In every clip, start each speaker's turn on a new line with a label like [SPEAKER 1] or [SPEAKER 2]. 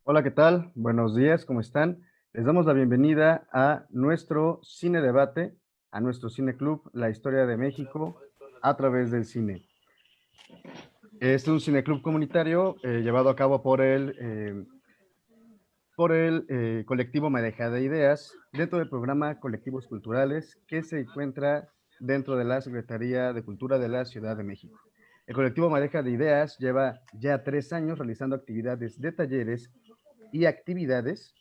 [SPEAKER 1] Hola, ¿qué tal? Buenos días, ¿cómo están? Les damos la bienvenida a nuestro cine debate, a nuestro cine club, la historia de México a través del cine. Este es un cineclub comunitario llevado a cabo por el colectivo Madeja de Ideas dentro del programa Colectivos Culturales que se encuentra dentro de la Secretaría de Cultura de la Ciudad de México. El colectivo Madeja de Ideas lleva ya 3 años realizando actividades de talleres y actividades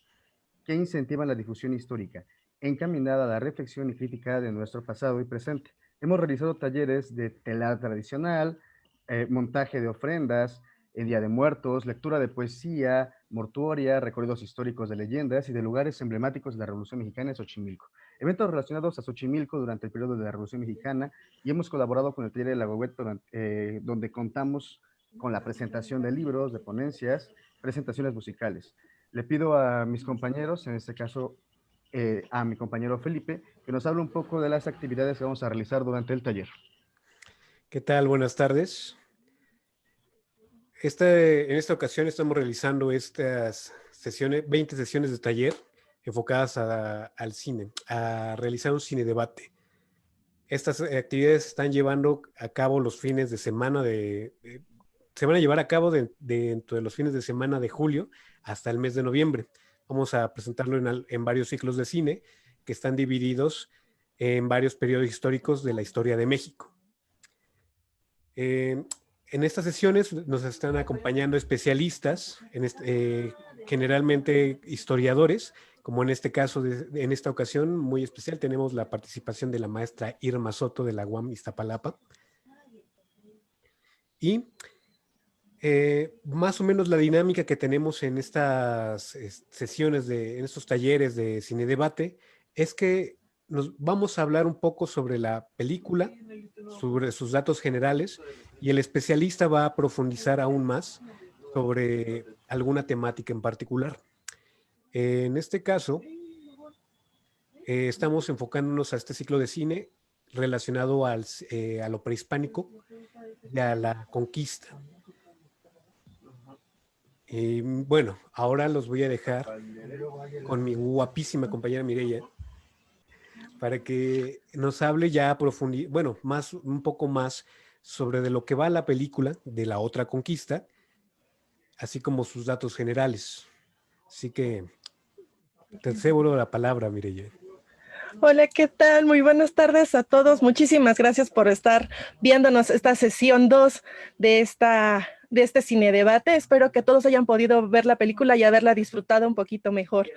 [SPEAKER 1] que incentivan la difusión histórica, encaminada a la reflexión y crítica de nuestro pasado y presente. Hemos realizado talleres de telar tradicional, montaje de ofrendas, Día de Muertos, lectura de poesía, mortuoria, recorridos históricos de leyendas y de lugares emblemáticos de la Revolución Mexicana en Xochimilco. Eventos relacionados a Xochimilco durante el periodo de la Revolución Mexicana y hemos colaborado con el taller de la Huehuet, donde contamos con la presentación de libros, de ponencias, presentaciones musicales. Le pido a mis compañeros, en este caso a mi compañero Felipe, que nos hable un poco de las actividades que vamos a realizar durante el taller.
[SPEAKER 2] ¿Qué tal? Buenas tardes. En esta ocasión estamos realizando estas sesiones, 20 sesiones de taller enfocadas al cine, a realizar un cine debate. Estas actividades se están llevando a cabo los fines de semana se van a llevar a cabo dentro de los fines de semana de julio hasta el mes de noviembre. Vamos a presentarlo en varios ciclos de cine que están divididos en varios periodos históricos de la historia de México. Eh, en estas sesiones nos están acompañando especialistas, generalmente historiadores, como en este caso, en esta ocasión muy especial, tenemos la participación de la maestra Irma Soto de la UAM Iztapalapa. Y más o menos la dinámica que tenemos en estas sesiones, en estos talleres de cine debate, es que nos vamos a hablar un poco sobre la película, sobre sus datos generales, y el especialista va a profundizar aún más sobre alguna temática en particular. En este caso, estamos enfocándonos a este ciclo de cine relacionado a lo prehispánico y a la conquista. Bueno, ahora los voy a dejar con mi guapísima compañera Mireia para que nos hable ya a profundidad, bueno, un poco más sobre de lo que va la película de La Otra Conquista, así como sus datos generales. Así que te cedo la palabra, Mireia.
[SPEAKER 3] Hola, ¿qué tal? Muy buenas tardes a todos. Muchísimas gracias por estar viéndonos esta sesión 2 de este cine debate. Espero que todos hayan podido ver la película y haberla disfrutado un poquito mejor.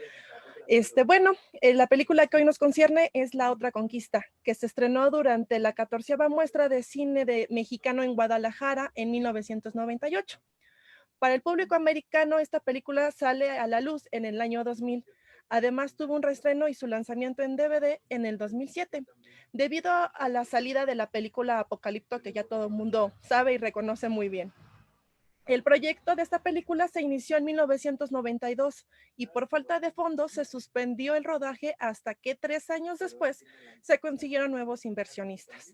[SPEAKER 3] La película que hoy nos concierne es La Otra Conquista, que se estrenó durante la 14ª muestra de cine mexicano en Guadalajara en 1998. Para el público americano, esta película sale a la luz en el año 2000. Además, tuvo un reestreno y su lanzamiento en DVD en el 2007, debido a la salida de la película Apocalipto, que ya todo el mundo sabe y reconoce muy bien. El proyecto de esta película se inició en 1992 y por falta de fondos se suspendió el rodaje hasta que 3 años después se consiguieron nuevos inversionistas.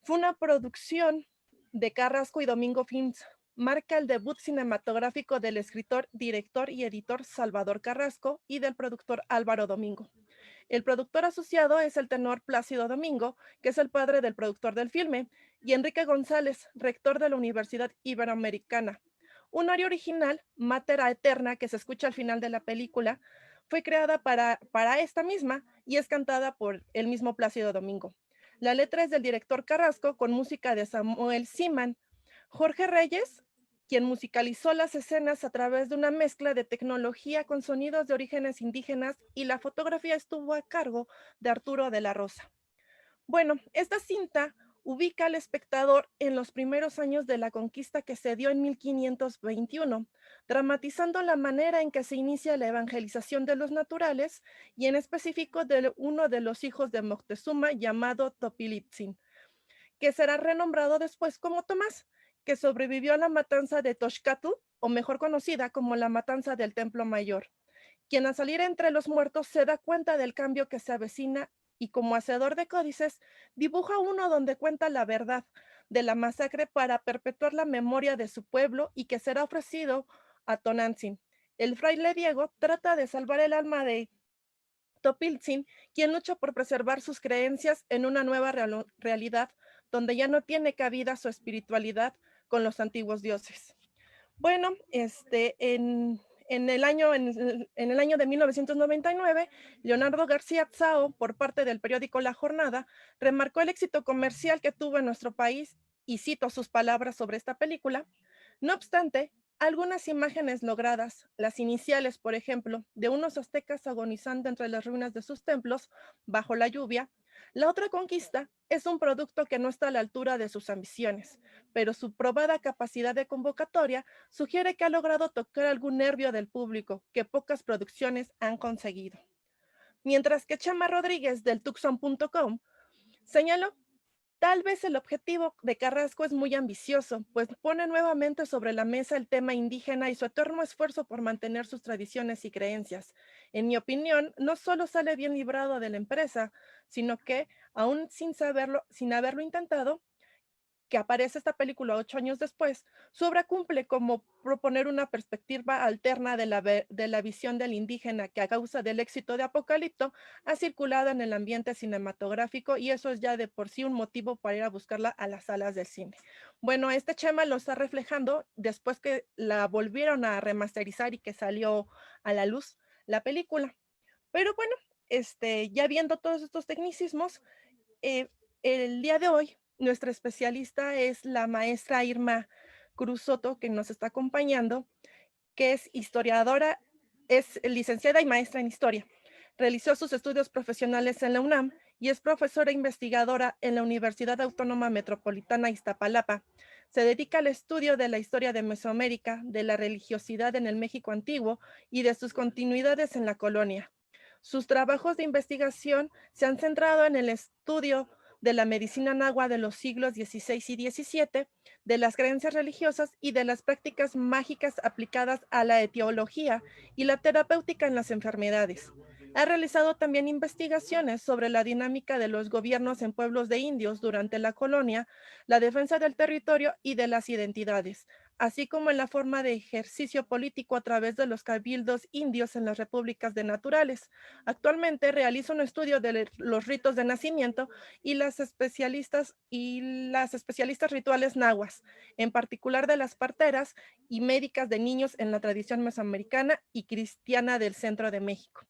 [SPEAKER 3] Fue una producción de Carrasco y Domingo Films. Marca el debut cinematográfico del escritor, director y editor Salvador Carrasco y del productor Álvaro Domingo. El productor asociado es el tenor Plácido Domingo, que es el padre del productor del filme, y Enrique González, rector de la Universidad Iberoamericana. Un área original, Mater Eterna, que se escucha al final de la película, fue creada para esta misma y es cantada por el mismo Plácido Domingo. La letra es del director Carrasco con música de Samuel Siman. Jorge Reyes, quien musicalizó las escenas a través de una mezcla de tecnología con sonidos de orígenes indígenas, y la fotografía estuvo a cargo de Arturo de la Rosa. Bueno, esta cinta ubica al espectador en los primeros años de la conquista que se dio en 1521, dramatizando la manera en que se inicia la evangelización de los naturales y en específico de uno de los hijos de Moctezuma llamado Topilitzin, que será renombrado después como Tomás, que sobrevivió a la matanza de Toxcatl, o mejor conocida como la matanza del Templo Mayor, quien al salir entre los muertos se da cuenta del cambio que se avecina y como hacedor de códices dibuja uno donde cuenta la verdad de la masacre para perpetuar la memoria de su pueblo y que será ofrecido a Tonantzin, El fraile Diego trata de salvar el alma de Topiltzin, quien lucha por preservar sus creencias en una nueva realidad donde ya no tiene cabida su espiritualidad con los antiguos dioses. Bueno, en el año de 1999, Leonardo García Tsao, por parte del periódico La Jornada, remarcó el éxito comercial que tuvo en nuestro país y cito sus palabras sobre esta película. No obstante, algunas imágenes logradas, las iniciales, por ejemplo, de unos aztecas agonizando entre las ruinas de sus templos, bajo la lluvia, la otra conquista es un producto que no está a la altura de sus ambiciones, pero su probada capacidad de convocatoria sugiere que ha logrado tocar algún nervio del público que pocas producciones han conseguido. Mientras que Chama Rodríguez del Tucson.com señaló: tal vez el objetivo de Carrasco es muy ambicioso, pues pone nuevamente sobre la mesa el tema indígena y su eterno esfuerzo por mantener sus tradiciones y creencias. En mi opinión, no solo sale bien librado de la empresa, sino que, aún sin haberlo intentado, que aparece esta película 8 años después, su obra cumple como proponer una perspectiva alterna de la visión del indígena que a causa del éxito de Apocalipto ha circulado en el ambiente cinematográfico, y eso es ya de por sí un motivo para ir a buscarla a las salas del cine. Bueno, este Chema lo está reflejando después que la volvieron a remasterizar y que salió a la luz la película. Pero bueno, ya viendo todos estos tecnicismos, eh, el día de hoy, nuestra especialista es la maestra Irma Cruz Soto, que nos está acompañando, que es historiadora, es licenciada y maestra en historia. Realizó sus estudios profesionales en la UNAM y es profesora investigadora en la Universidad Autónoma Metropolitana Iztapalapa. Se dedica al estudio de la historia de Mesoamérica, de la religiosidad en el México antiguo y de sus continuidades en la colonia. Sus trabajos de investigación se han centrado en el estudio de la medicina náhuatl de los siglos XVI y XVII, de las creencias religiosas y de las prácticas mágicas aplicadas a la etiología y la terapéutica en las enfermedades. Ha realizado también investigaciones sobre la dinámica de los gobiernos en pueblos de indios durante la colonia, la defensa del territorio y de las identidades, así como en la forma de ejercicio político a través de los cabildos indios en las repúblicas de naturales. Actualmente realiza un estudio de los ritos de nacimiento y las especialistas rituales nahuas, en particular de las parteras y médicas de niños en la tradición mesoamericana y cristiana del centro de México.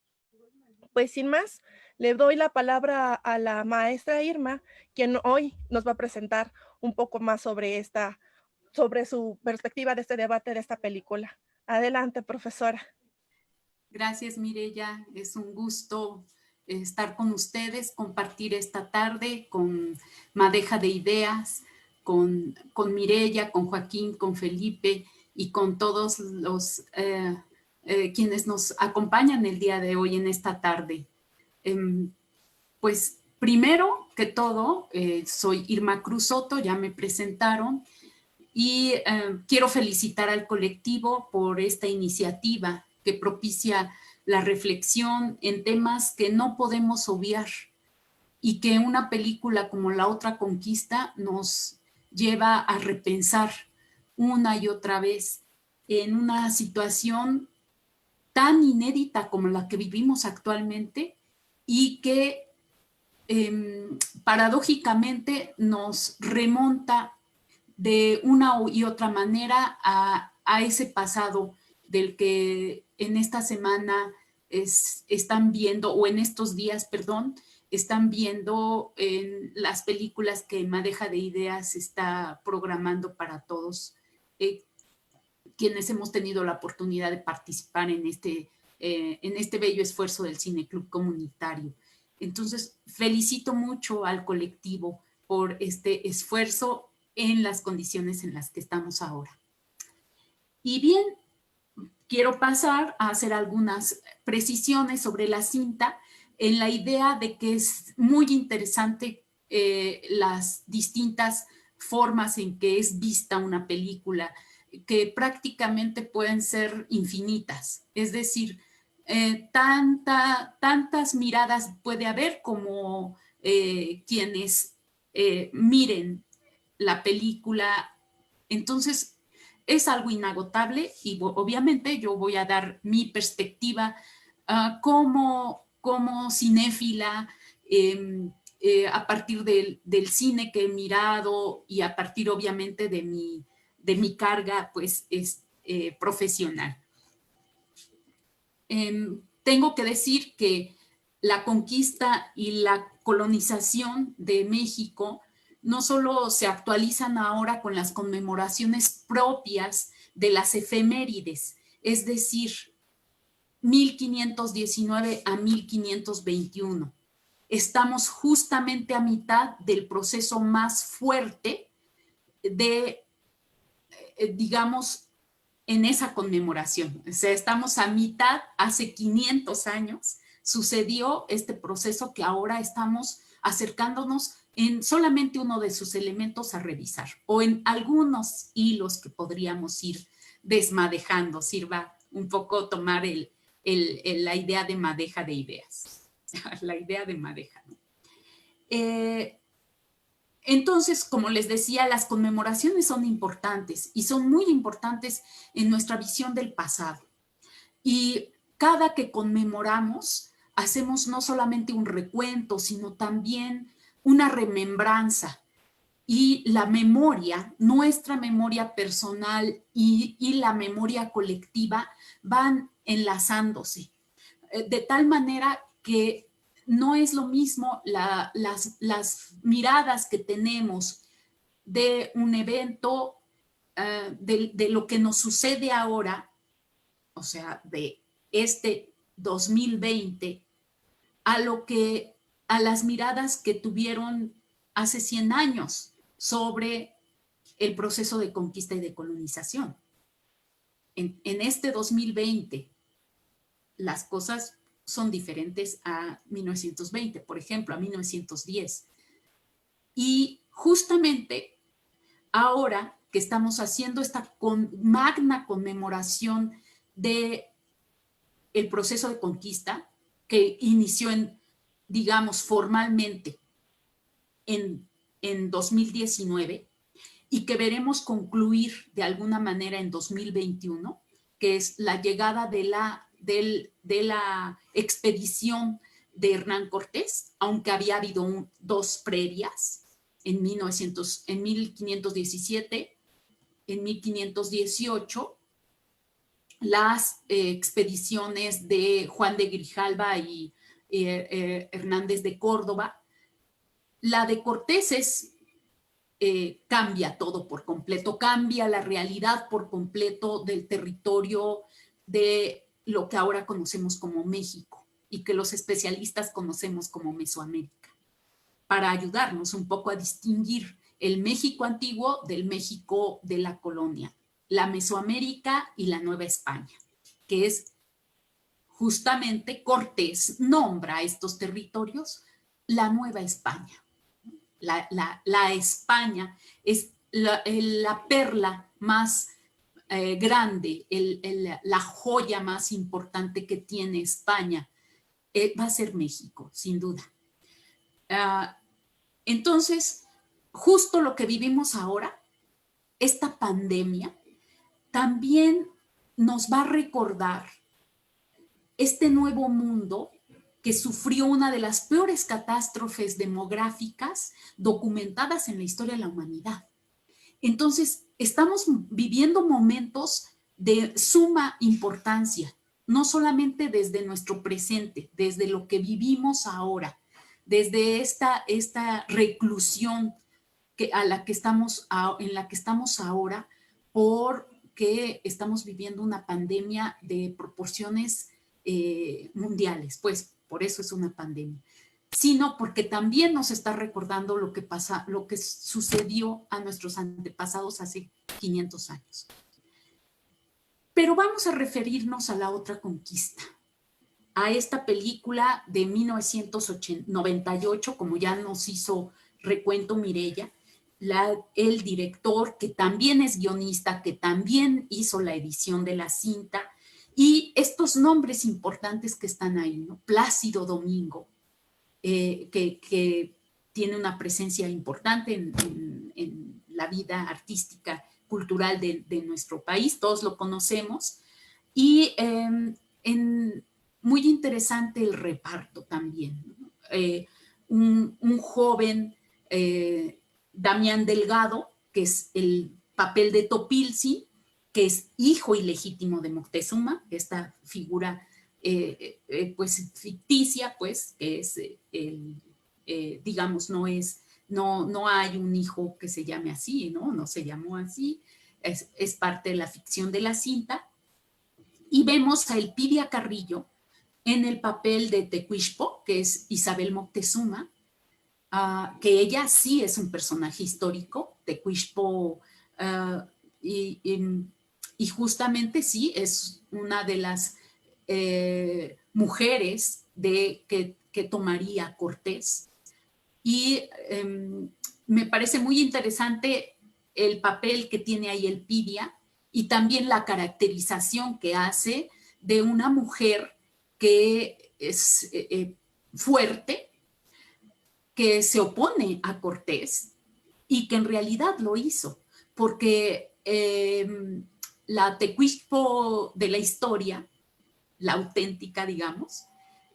[SPEAKER 3] Pues sin más, le doy la palabra a la maestra Irma, quien hoy nos va a presentar un poco más sobre su perspectiva de este debate de esta película. Adelante, profesora.
[SPEAKER 4] Gracias, Mireya. Es un gusto estar con ustedes, compartir esta tarde con Madeja de Ideas, con Mireya, con Joaquín, con Felipe y con todos los quienes nos acompañan el día de hoy en esta tarde. Pues primero que todo, soy Irma Cruz Soto, ya me presentaron, y quiero felicitar al colectivo por esta iniciativa que propicia la reflexión en temas que no podemos obviar y que una película como La Otra Conquista nos lleva a repensar una y otra vez en una situación tan inédita como la que vivimos actualmente y que paradójicamente nos remonta de una y otra manera a ese pasado del que en esta semana están viendo, o en estos días, perdón, están viendo en las películas que Madeja de Ideas está programando para todos quienes hemos tenido la oportunidad de participar en este bello esfuerzo del Cine Club Comunitario. Entonces, felicito mucho al colectivo por este esfuerzo en las condiciones en las que estamos ahora. Y bien, quiero pasar a hacer algunas precisiones sobre la cinta en la idea de que es muy interesante las distintas formas en que es vista una película, que prácticamente pueden ser infinitas. Es decir, tantas miradas puede haber como quienes miren la película. Entonces, es algo inagotable y obviamente yo voy a dar mi perspectiva como cinéfila, a partir del cine que he mirado y a partir obviamente de mi carga pues profesional. Tengo que decir que la conquista y la colonización de México no solo se actualizan ahora con las conmemoraciones propias de las efemérides, es decir, 1519 a 1521. Estamos justamente a mitad del proceso más fuerte de, digamos, en esa conmemoración. O sea, estamos a mitad, hace 500 años, sucedió este proceso que ahora estamos acercándonos en solamente uno de sus elementos a revisar, o en algunos hilos que podríamos ir desmadejando. Sirva un poco tomar la idea de madeja de ideas, la idea de madeja, ¿no? Entonces, como les decía, las conmemoraciones son importantes y son muy importantes en nuestra visión del pasado. Y cada que conmemoramos, hacemos no solamente un recuento, sino también una remembranza. Y la memoria, nuestra memoria personal y la memoria colectiva van enlazándose. De tal manera que no es lo mismo las miradas que tenemos de un evento, de lo que nos sucede ahora, o sea, de este 2020, a las miradas que tuvieron hace 100 años sobre el proceso de conquista y de colonización. En este 2020, las cosas son diferentes a 1920, por ejemplo, a 1910. Y justamente ahora que estamos haciendo esta magna conmemoración del proceso de conquista, que inició digamos, formalmente en 2019 y que veremos concluir de alguna manera en 2021, que es la llegada de la expedición de Hernán Cortés, aunque había habido dos previas, en 1517, en 1518, las expediciones de Juan de Grijalva y Hernández de Córdoba. La de Cortés cambia todo por completo, cambia la realidad por completo del territorio de lo que ahora conocemos como México y que los especialistas conocemos como Mesoamérica, para ayudarnos un poco a distinguir el México antiguo del México de la colonia, la Mesoamérica y la Nueva España, que es justamente Cortés nombra a estos territorios la Nueva España. La España es la perla más grande, la joya más importante que tiene España, va a ser México, sin duda. Entonces, justo lo que vivimos ahora, esta pandemia, también nos va a recordar este nuevo mundo que sufrió una de las peores catástrofes demográficas documentadas en la historia de la humanidad. Entonces, estamos viviendo momentos de suma importancia, no solamente desde nuestro presente, desde lo que vivimos ahora, desde esta reclusión en la que estamos ahora, porque estamos viviendo una pandemia de proporciones mundiales, pues por eso es una pandemia, sino porque también nos está recordando lo que sucedió a nuestros antepasados hace 500 años. Pero vamos a referirnos a la otra conquista, a esta película de 1998, como ya nos hizo recuento Mireya, el director, que también es guionista, que también hizo la edición de la cinta, y estos nombres importantes que están ahí, ¿no? Plácido Domingo, que tiene una presencia importante en la vida artística cultural de nuestro país, todos lo conocemos, y muy interesante el reparto también, ¿no? Un joven, Damián Delgado, que es el papel de Topiltzin, que es hijo ilegítimo de Moctezuma, esta figura pues ficticia, pues, que es, digamos, no hay un hijo que se llame así, ¿no? No se llamó así, es parte de la ficción de la cinta. Y vemos a Elpidia Carrillo en el papel de Tecuixpo, que es Isabel Moctezuma, que ella sí es un personaje histórico, Tecuixpo, y justamente sí es una de las mujeres que tomaría Cortés. Y me parece muy interesante el papel que tiene ahí Elpidia y también la caracterización que hace de una mujer que es fuerte, que se opone a Cortés y que en realidad lo hizo, porque la Tecuixpo de la historia, la auténtica, digamos,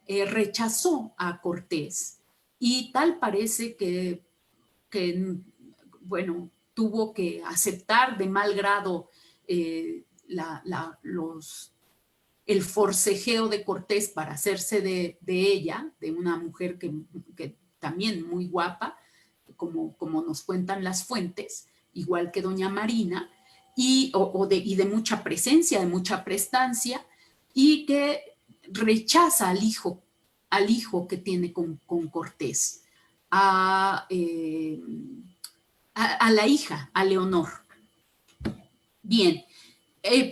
[SPEAKER 4] rechazó a Cortés y tal parece que, bueno, tuvo que aceptar de mal grado el forcejeo de Cortés para hacerse de ella, de una mujer que también muy guapa, como nos cuentan las fuentes, igual que doña Marina, y de mucha presencia, de mucha prestancia, y que rechaza al hijo que tiene con Cortés, a la hija, a Leonor. Bien,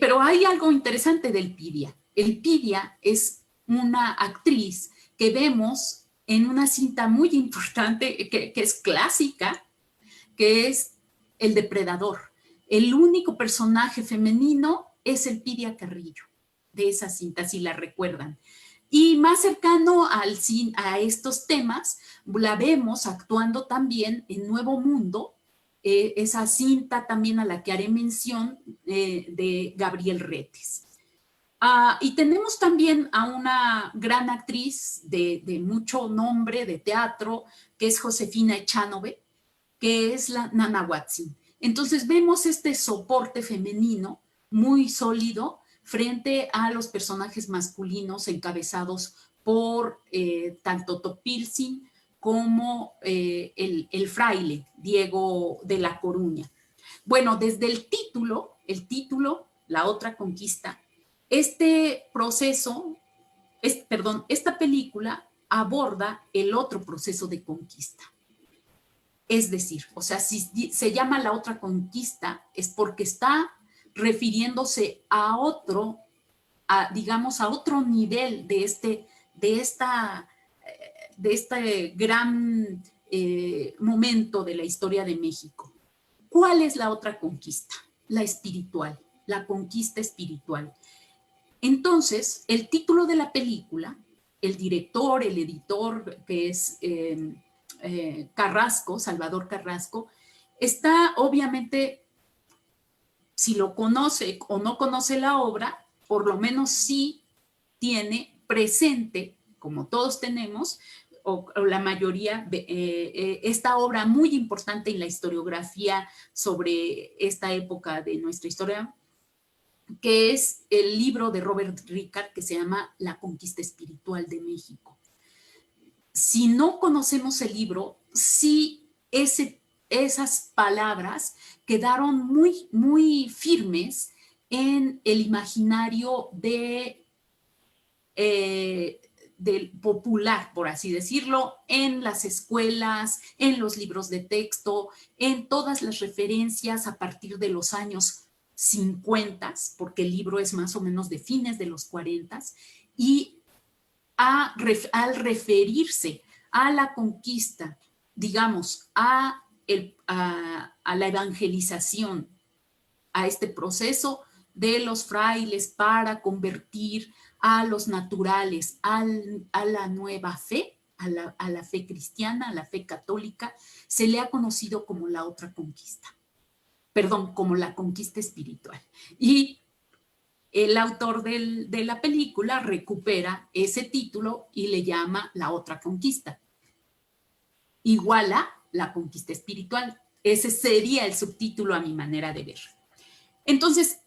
[SPEAKER 4] pero hay algo interesante de Elpidia. Elpidia es una actriz que vemos en una cinta muy importante, que es clásica, que es El Depredador. El único personaje femenino es Elpidia Carrillo, de esa cinta, si la recuerdan. Y más cercano a estos temas, la vemos actuando también en Nuevo Mundo, esa cinta también a la que haré mención, de Gabriel Retes. Y tenemos también a una gran actriz de mucho nombre de teatro, que es Josefina Echanove, que es la Nana Watson. Entonces vemos este soporte femenino muy sólido frente a los personajes masculinos encabezados por tanto Topiltzin como el fraile Diego de la Coruña. Bueno, desde el título, La Otra Conquista, este proceso, esta película aborda el otro proceso de conquista. Es decir, o sea, si se llama La Otra Conquista, es porque está refiriéndose a otro, digamos, a otro nivel de este gran momento de la historia de México. ¿Cuál es la otra conquista? La espiritual, la conquista espiritual. Entonces, el título de la película, el director, el editor, que es Carrasco, Salvador Carrasco, está obviamente, si lo conoce o no conoce la obra, por lo menos sí tiene presente, como todos tenemos, o la mayoría, esta obra muy importante en la historiografía sobre esta época de nuestra historia, que es el libro de Robert Ricard que se llama La Conquista Espiritual de México. Si no conocemos el libro, sí esas palabras quedaron muy, muy firmes en el imaginario del popular, por así decirlo, en las escuelas, en los libros de texto, en todas las referencias a partir de los años 50, porque el libro es más o menos de fines de los 40, y al referirse a la conquista, digamos, a la evangelización, a este proceso de los frailes para convertir a los naturales a la nueva fe, a la fe cristiana, a la fe católica, se le ha conocido como la otra conquista. perdón, como la conquista espiritual. Y el autor de la película recupera ese título y le llama La Otra Conquista. Igual a la conquista espiritual. Ese sería el subtítulo a mi manera de ver. Entonces,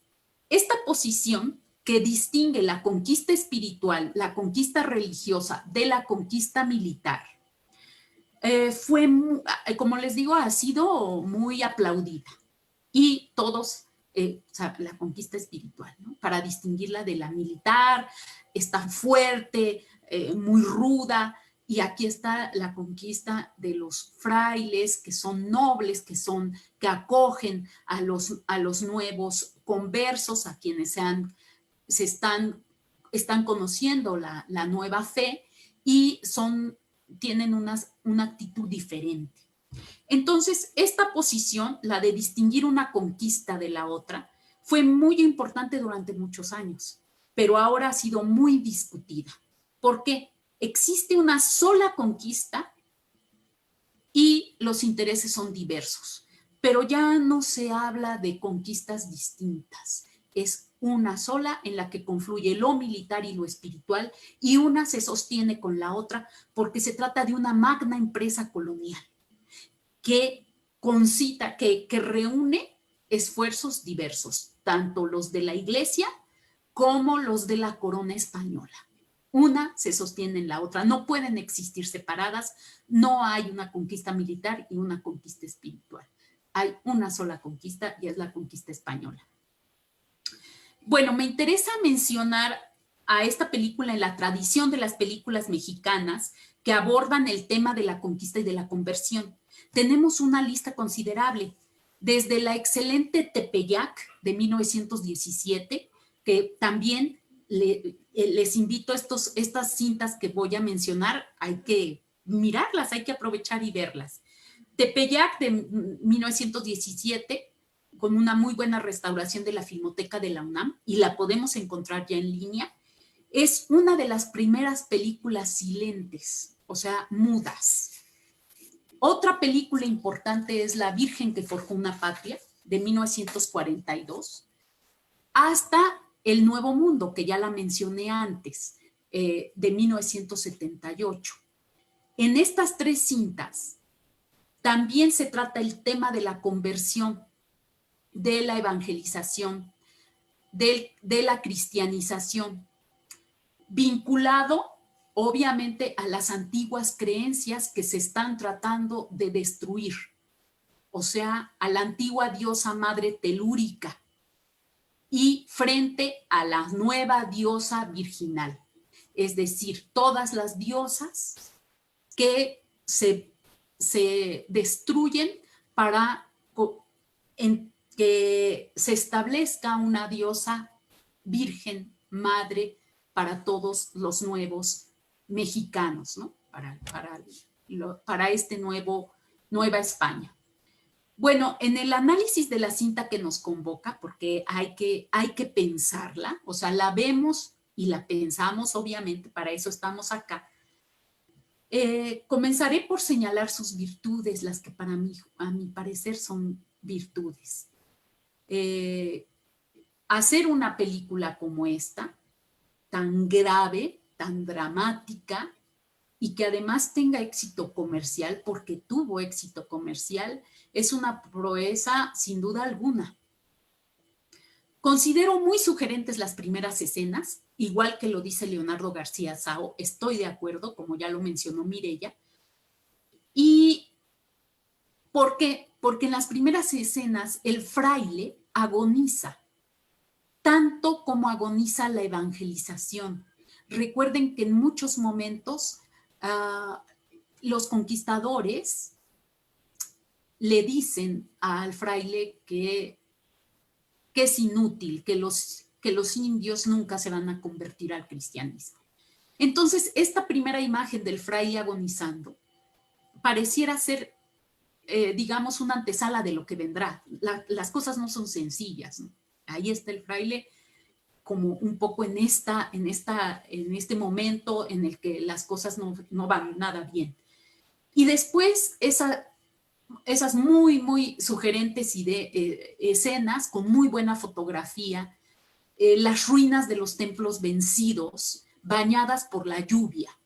[SPEAKER 4] esta posición que distingue la conquista espiritual, la conquista religiosa de la conquista militar, fue, como les digo, ha sido muy aplaudida. Y todos, o sea, la conquista espiritual, ¿no? Para distinguirla de la militar, está fuerte, muy ruda, y aquí está la conquista de los frailes, que son nobles, que acogen a los nuevos conversos, a quienes están conociendo la nueva fe y tienen una actitud diferente. Entonces, esta posición, la de distinguir una conquista de la otra, fue muy importante durante muchos años, pero ahora ha sido muy discutida. ¿Por qué? Existe una sola conquista y los intereses son diversos, pero ya no se habla de conquistas distintas. Es una sola en la que confluye lo militar y lo espiritual, y una se sostiene con la otra porque se trata de una magna empresa colonial que concita, que reúne esfuerzos diversos, tanto los de la Iglesia como los de la corona española. Una se sostiene en la otra, no pueden existir separadas, no hay una conquista militar y una conquista espiritual. Hay una sola conquista y es la conquista española. Bueno, me interesa mencionar a esta película en la tradición de las películas mexicanas que abordan el tema de la conquista y de la conversión. Tenemos una lista considerable, desde la excelente Tepeyac de 1917, que también les invito a estas cintas que voy a mencionar, hay que mirarlas, hay que aprovechar y verlas. Tepeyac de 1917, con una muy buena restauración de la Filmoteca de la UNAM, y la podemos encontrar ya en línea, es una de las primeras películas silentes, o sea, mudas. Otra película importante es La Virgen que forjó una patria, de 1942, hasta El Nuevo Mundo, que ya la mencioné antes, de 1978. En estas tres cintas también se trata el tema de la conversión, de la evangelización, de la cristianización, vinculado obviamente a las antiguas creencias que se están tratando de destruir, o sea, a la antigua diosa madre telúrica y frente a la nueva diosa virginal, es decir, todas las diosas que se destruyen para que se establezca una diosa virgen, madre, para todos los nuevos mexicanos, ¿no? Para este Nueva España. Bueno, en el análisis de la cinta que nos convoca, porque hay que pensarla, o sea, la vemos y la pensamos, obviamente, para eso estamos acá. Comenzaré por señalar sus virtudes, las que para mí, a mi parecer, son virtudes. Hacer una película como esta, tan grave, tan dramática, y que además tenga éxito comercial, porque tuvo éxito comercial, es una proeza sin duda alguna. Considero muy sugerentes las primeras escenas, igual que lo dice Leonardo García Sao, estoy de acuerdo, como ya lo mencionó Mireya. ¿Y por qué? Porque en las primeras escenas el fraile agoniza, tanto como agoniza la evangelización. Recuerden que en muchos momentos los conquistadores le dicen al fraile que es inútil, que los indios nunca se van a convertir al cristianismo. Entonces, esta primera imagen del fraile agonizando pareciera ser, digamos, una antesala de lo que vendrá. Las cosas no son sencillas, ¿no? Ahí está el fraile como un poco en este momento en el que las cosas no van nada bien. Y después esas muy, muy sugerentes escenas con muy buena fotografía, las ruinas de los templos vencidos, bañadas por la lluvia,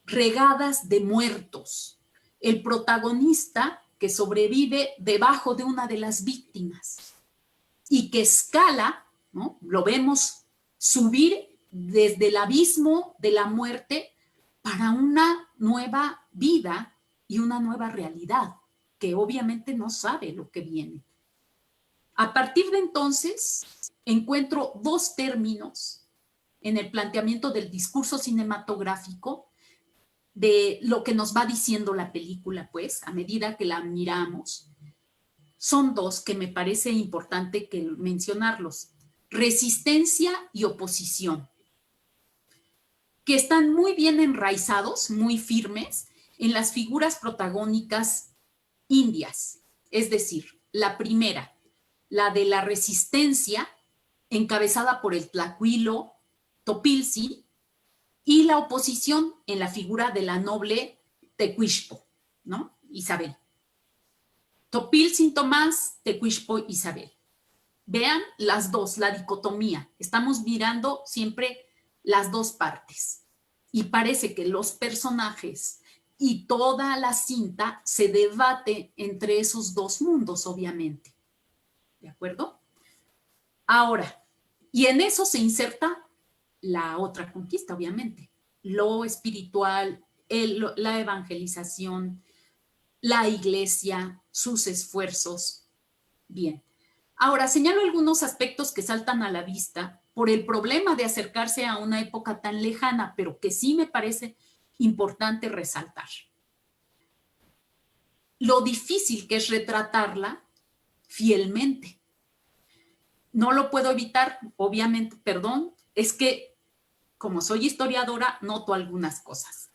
[SPEAKER 4] regadas de muertos, el protagonista que sobrevive debajo de una de las víctimas y que escala, ¿no? Lo vemos subir desde el abismo de la muerte para una nueva vida y una nueva realidad, que obviamente no sabe lo que viene. A partir de entonces, encuentro dos términos en el planteamiento del discurso cinematográfico de lo que nos va diciendo la película, pues, a medida que la miramos. Son dos que me parece importante que mencionarlos: resistencia y oposición, que están muy bien enraizados, muy firmes en las figuras protagónicas indias. Es decir, la primera, la de la resistencia, encabezada por el tlacuilo Topilzi, y la oposición en la figura de la noble Tecuixpo, ¿no? Isabel. Topilzi Tomás, Tecuixpo Isabel. Vean las dos, la dicotomía. Estamos mirando siempre las dos partes. Y parece que los personajes y toda la cinta se debate entre esos dos mundos, obviamente. ¿De acuerdo? Ahora, y en eso se inserta la otra conquista, obviamente. Lo espiritual, la evangelización, la iglesia, sus esfuerzos. Bien. Ahora, señalo algunos aspectos que saltan a la vista por el problema de acercarse a una época tan lejana, pero que sí me parece importante resaltar. Lo difícil que es retratarla fielmente. No lo puedo evitar, obviamente, perdón, es que como soy historiadora, noto algunas cosas.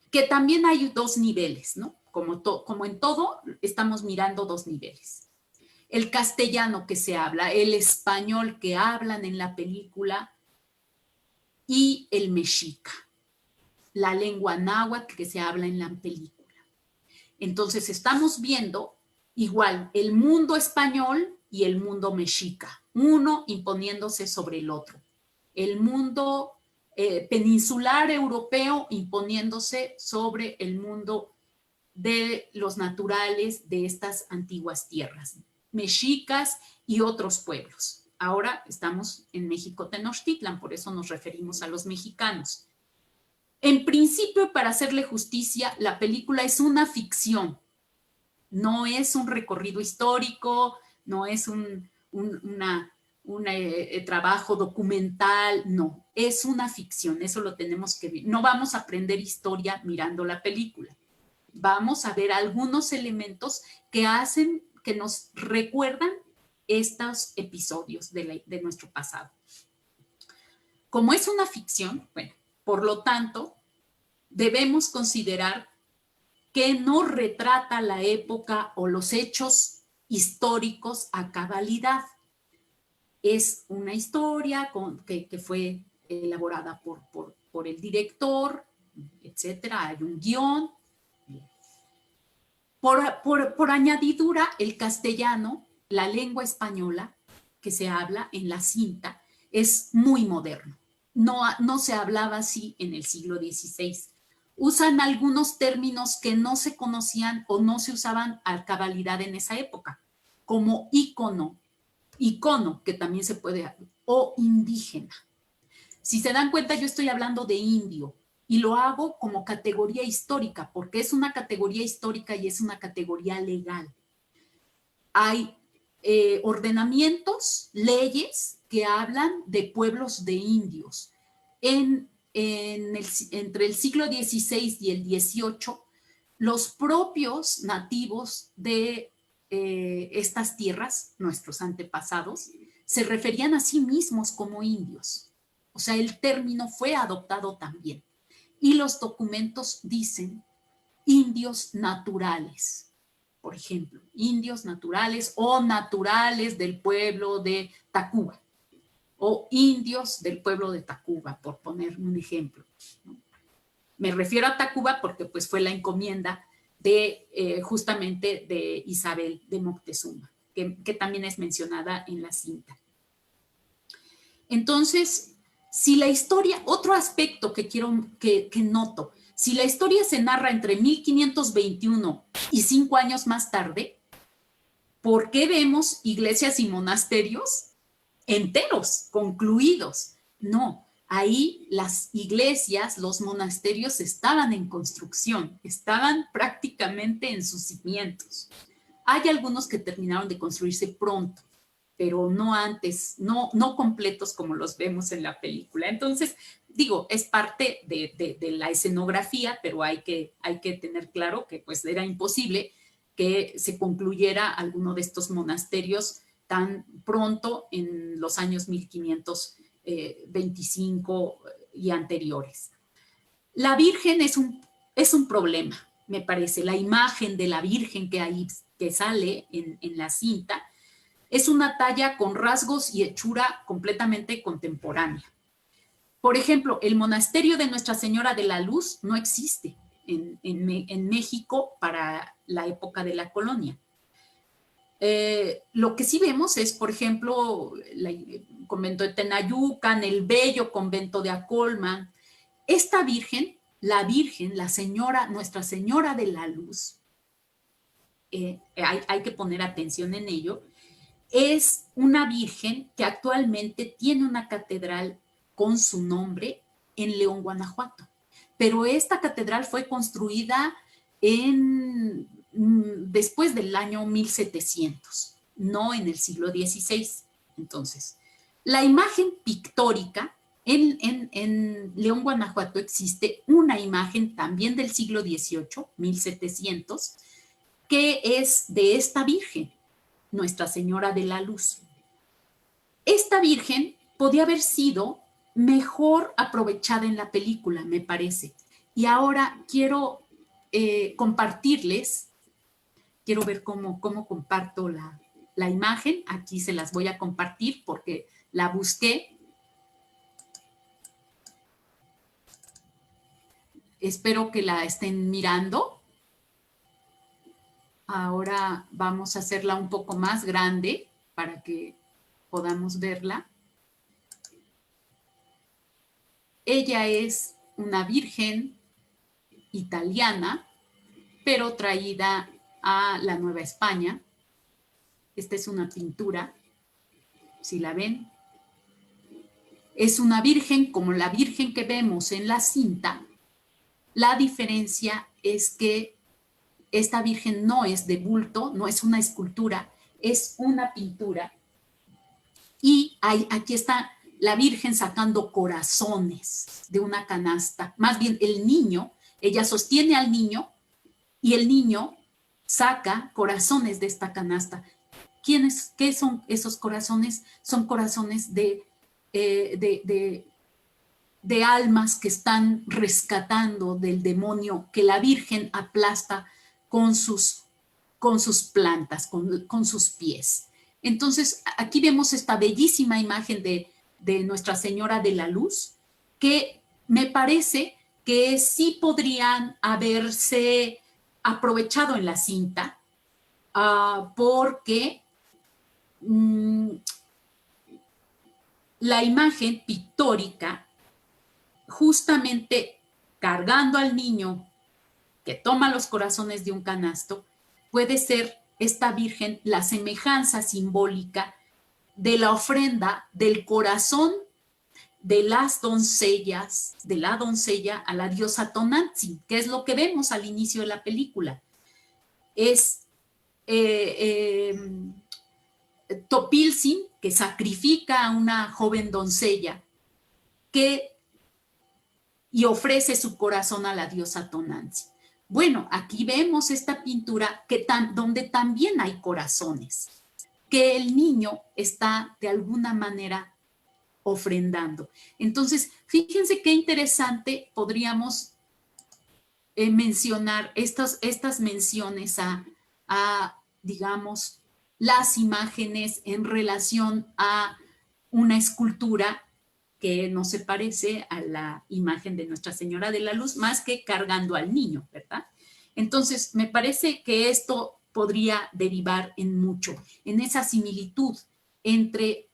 [SPEAKER 4] Que también hay dos niveles, ¿no? Como en todo, estamos mirando dos niveles. El castellano que se habla, el español que hablan en la película y el mexica, la lengua náhuatl que se habla en la película. Entonces estamos viendo igual el mundo español y el mundo mexica, uno imponiéndose sobre el otro. El mundo peninsular europeo imponiéndose sobre el mundo de los naturales de estas antiguas tierras, mexicas y otros pueblos. Ahora estamos en México Tenochtitlan, por eso nos referimos a los mexicanos. En principio, para hacerle justicia, la película es una ficción, no es un recorrido histórico, no es un trabajo documental, no, es una ficción, eso lo tenemos que ver. No vamos a aprender historia mirando la película. Vamos a ver algunos elementos que hacen, que nos recuerdan estos episodios de nuestro pasado. Como es una ficción, bueno, por lo tanto, debemos considerar que no retrata la época o los hechos históricos a cabalidad. Es una historia que fue elaborada por el director, etcétera. Hay un guión. Por añadidura, el castellano, la lengua española que se habla en la cinta, es muy moderno. No se hablaba así en el siglo XVI. Usan algunos términos que no se conocían o no se usaban a cabalidad en esa época, como icono, que también se puede, o indígena. Si se dan cuenta, yo estoy hablando de indio y lo hago como categoría histórica, porque es una categoría histórica y es una categoría legal. Hay ordenamientos, leyes que hablan de pueblos de indios. Entre el siglo XVI y el XVIII, los propios nativos de estas tierras, nuestros antepasados, se referían a sí mismos como indios. O sea, el término fue adoptado también. Y los documentos dicen indios naturales, por ejemplo, indios naturales o naturales del pueblo de Tacuba, o indios del pueblo de Tacuba, por poner un ejemplo. Me refiero a Tacuba porque pues fue la encomienda justamente de Isabel de Moctezuma, que también es mencionada en la cinta. Entonces, si la historia, otro aspecto que noto, si la historia se narra entre 1521 y 5 años más tarde, ¿por qué vemos iglesias y monasterios enteros, concluidos? No, ahí las iglesias, los monasterios estaban en construcción, estaban prácticamente en sus cimientos. Hay algunos que terminaron de construirse pronto, pero no antes, no completos como los vemos en la película. Entonces, digo, es parte de la escenografía, pero hay que tener claro que pues era imposible que se concluyera alguno de estos monasterios tan pronto en los años 1525 y anteriores. La Virgen es un problema, me parece. La imagen de la Virgen que sale en la cinta es una talla con rasgos y hechura completamente contemporánea. Por ejemplo, el monasterio de Nuestra Señora de la Luz no existe en México para la época de la colonia. Lo que sí vemos es, por ejemplo, el convento de Tenayucan, el bello convento de Acolman. Esta Virgen, la Señora, Nuestra Señora de la Luz, hay que poner atención en ello, es una Virgen que actualmente tiene una catedral con su nombre en León, Guanajuato. Pero esta catedral fue construida después del año 1700, no en el siglo XVI. Entonces, la imagen pictórica, en León, Guanajuato, existe una imagen también del siglo XVIII, 1700, que es de esta Virgen, Nuestra Señora de la Luz. Esta Virgen podía haber sido mejor aprovechada en la película, me parece. Y ahora quiero compartirles, quiero ver cómo comparto la imagen. Aquí se las voy a compartir porque la busqué. Espero que la estén mirando. Ahora vamos a hacerla un poco más grande para que podamos verla. Ella es una virgen italiana, pero traída a la Nueva España. Esta es una pintura, si la ven. Es una virgen como la virgen que vemos en la cinta. La diferencia es que esta virgen no es de bulto, no es una escultura, es una pintura. Y aquí está la Virgen sacando corazones de una canasta. Más bien el niño, ella sostiene al niño y el niño saca corazones de esta canasta. ¿Qué son esos corazones? Son corazones de almas que están rescatando del demonio que la Virgen aplasta con sus plantas, con sus pies. Entonces, aquí vemos esta bellísima imagen de Nuestra Señora de la Luz, que me parece que sí podrían haberse aprovechado en la cinta, porque la imagen pictórica, justamente cargando al niño que toma los corazones de un canasto, puede ser esta Virgen la semejanza simbólica de la ofrenda del corazón de las doncellas, de la doncella a la diosa Tonantzin, que es lo que vemos al inicio de la película. Es Topiltzin, que sacrifica a una joven doncella y ofrece su corazón a la diosa Tonantzin. Bueno, aquí vemos esta pintura donde también hay corazones, que el niño está de alguna manera ofrendando. Entonces, fíjense qué interesante podríamos mencionar estas menciones a, digamos, las imágenes en relación a una escultura que no se parece a la imagen de Nuestra Señora de la Luz, más que cargando al niño, ¿verdad? Entonces, me parece que esto podría derivar en mucho, en esa similitud entre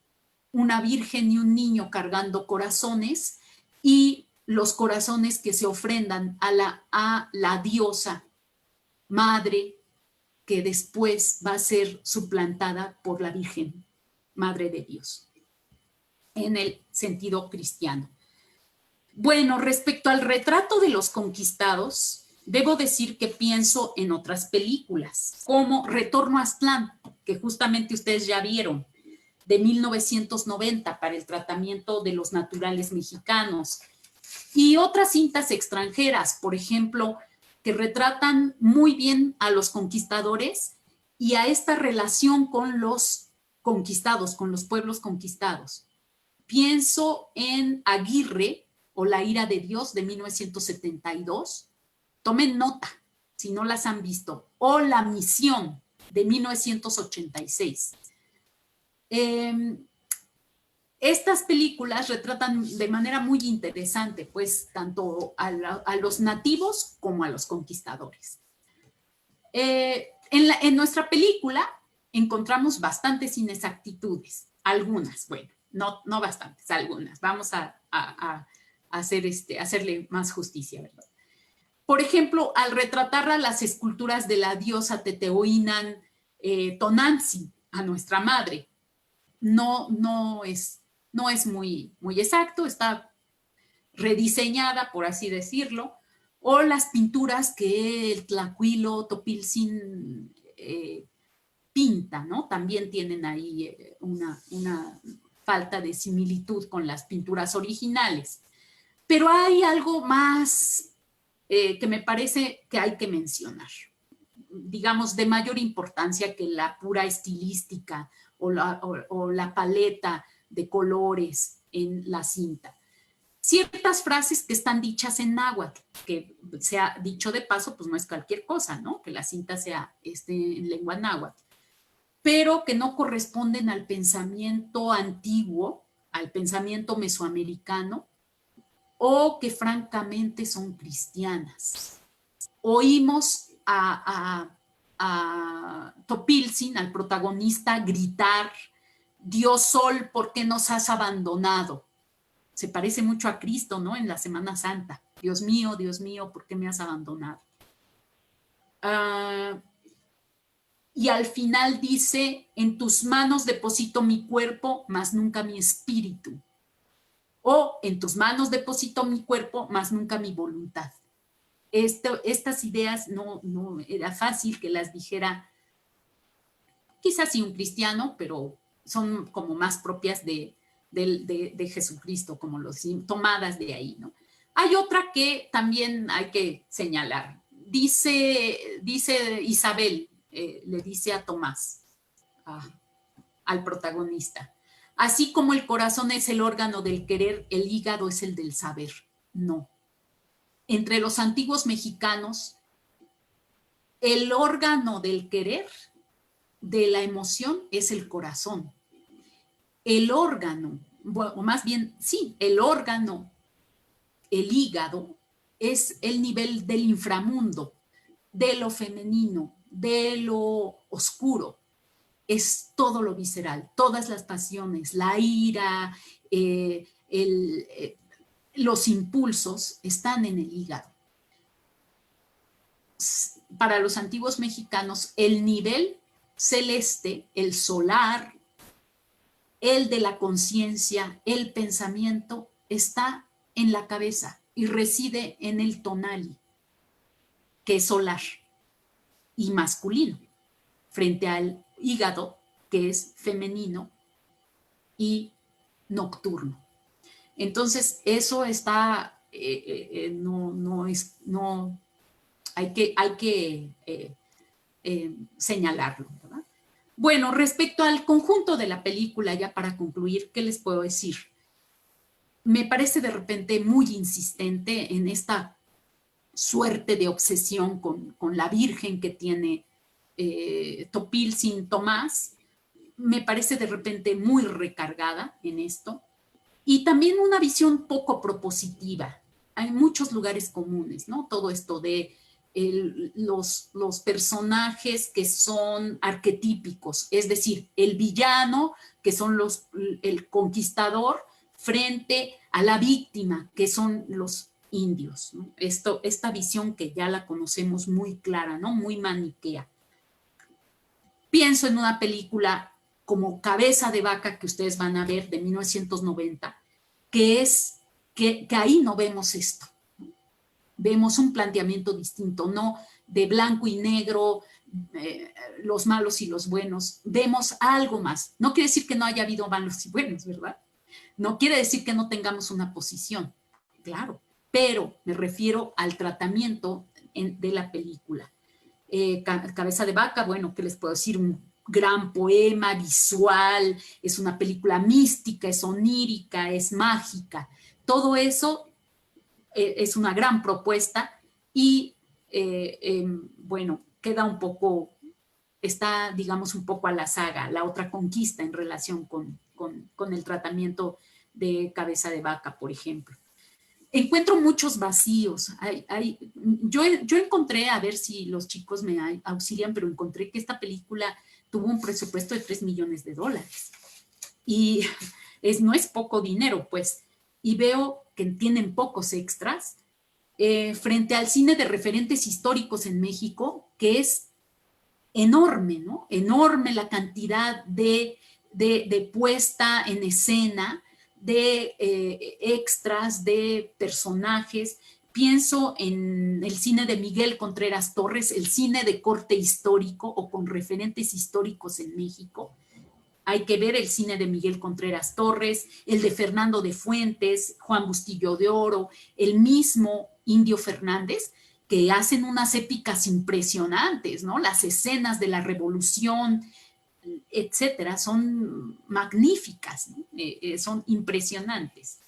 [SPEAKER 4] una virgen y un niño cargando corazones y los corazones que se ofrendan a la diosa madre que después va a ser suplantada por la Virgen, Madre de Dios, en el sentido cristiano. Bueno, respecto al retrato de los conquistados, debo decir que pienso en otras películas, como Retorno a Aztlán, que justamente ustedes ya vieron, de 1990 para el tratamiento de los naturales mexicanos, y otras cintas extranjeras, por ejemplo, que retratan muy bien a los conquistadores y a esta relación con los conquistados, con los pueblos conquistados. Pienso en Aguirre o La ira de Dios de 1972. Tomen nota si no las han visto. O La misión de 1986. Estas películas retratan de manera muy interesante, pues, tanto a los nativos como a los conquistadores. En nuestra película encontramos bastantes inexactitudes, algunas, bueno, no bastantes, algunas. Vamos a hacerle más justicia, ¿verdad? Por ejemplo, al retratar a las esculturas de la diosa Tetehuinan Tonantzin, a nuestra madre, no es muy exacto, está rediseñada, por así decirlo, o las pinturas que el Tlacuilo Topiltzin pinta, ¿no? También tienen ahí una falta de similitud con las pinturas originales. Pero hay algo más que me parece que hay que mencionar, digamos, de mayor importancia que la pura estilística o la paleta de colores en la cinta. Ciertas frases que están dichas en náhuatl, que se ha dicho de paso, pues no es cualquier cosa, ¿no? Que la cinta sea en lengua náhuatl, pero que no corresponden al pensamiento antiguo, al pensamiento mesoamericano, o que francamente son cristianas. Oímos a Topiltzin, al protagonista, gritar: Dios Sol, ¿por qué nos has abandonado? Se parece mucho a Cristo, ¿no? En la Semana Santa. Dios mío, ¿por qué me has abandonado? Y al final dice: en tus manos deposito mi cuerpo, mas nunca mi espíritu. O en tus manos deposito mi cuerpo, mas nunca mi voluntad. Estas ideas no era fácil que las dijera quizás sí un cristiano, pero son como más propias de Jesucristo, como tomadas de ahí, ¿no? Hay otra que también hay que señalar. Dice Isabel, le dice a Tomás, al protagonista: así como el corazón es el órgano del querer, el hígado es el del saber. No. Entre los antiguos mexicanos, el órgano del querer, de la emoción, es el corazón. El órgano, o más bien, sí, el órgano, el hígado, es el nivel del inframundo, de lo femenino, de lo oscuro. Es todo lo visceral, todas las pasiones, la ira, los impulsos están en el hígado. Para los antiguos mexicanos, el nivel celeste, el solar, el de la conciencia, el pensamiento, está en la cabeza y reside en el tonali, que es solar y masculino, frente al hígado, que es femenino y nocturno. Entonces, eso está, hay que señalarlo, ¿verdad? Bueno, respecto al conjunto de la película, ya para concluir, ¿qué les puedo decir? Me parece de repente muy insistente en esta suerte de obsesión con la Virgen que tiene Topiltzin Tomás. Me parece de repente muy recargada en esto. Y también una visión poco propositiva. Hay muchos lugares comunes, ¿no? Todo esto de los personajes que son arquetípicos, es decir, el villano, que son el conquistador, frente a la víctima, que son los indios, ¿no? Esta visión que ya la conocemos muy clara, ¿no? Muy maniquea. Pienso en una película como Cabeza de Vaca, que ustedes van a ver, de 1990, que ahí no vemos esto. Vemos un planteamiento distinto, no de blanco y negro, los malos y los buenos. Vemos algo más. No quiere decir que no haya habido malos y buenos, ¿verdad? No quiere decir que no tengamos una posición, claro, pero me refiero al tratamiento de la película. Cabeza de Vaca, bueno, ¿qué les puedo decir? Un gran poema visual, es una película mística, es onírica, es mágica. Todo eso es una gran propuesta y, bueno, queda un poco, está, digamos, un poco a la saga, La Otra Conquista en relación con el tratamiento de Cabeza de Vaca, por ejemplo. Encuentro muchos vacíos. Yo encontré, a ver si los chicos me auxilian, pero encontré que esta película tuvo un presupuesto de $3 millones. Y no es poco dinero, pues. Y veo que tienen pocos extras frente al cine de referentes históricos en México, que es enorme, ¿no? Enorme la cantidad de puesta en escena, de extras, de personajes. Pienso en el cine de Miguel Contreras Torres, el cine de corte histórico o con referentes históricos en México. Hay que ver el cine de Miguel Contreras Torres, el de Fernando de Fuentes, Juan Bustillo de Oro, el mismo Indio Fernández, que hacen unas épicas impresionantes, ¿no? Las escenas de la revolución, etcétera, son magníficas, ¿no? Son impresionantes.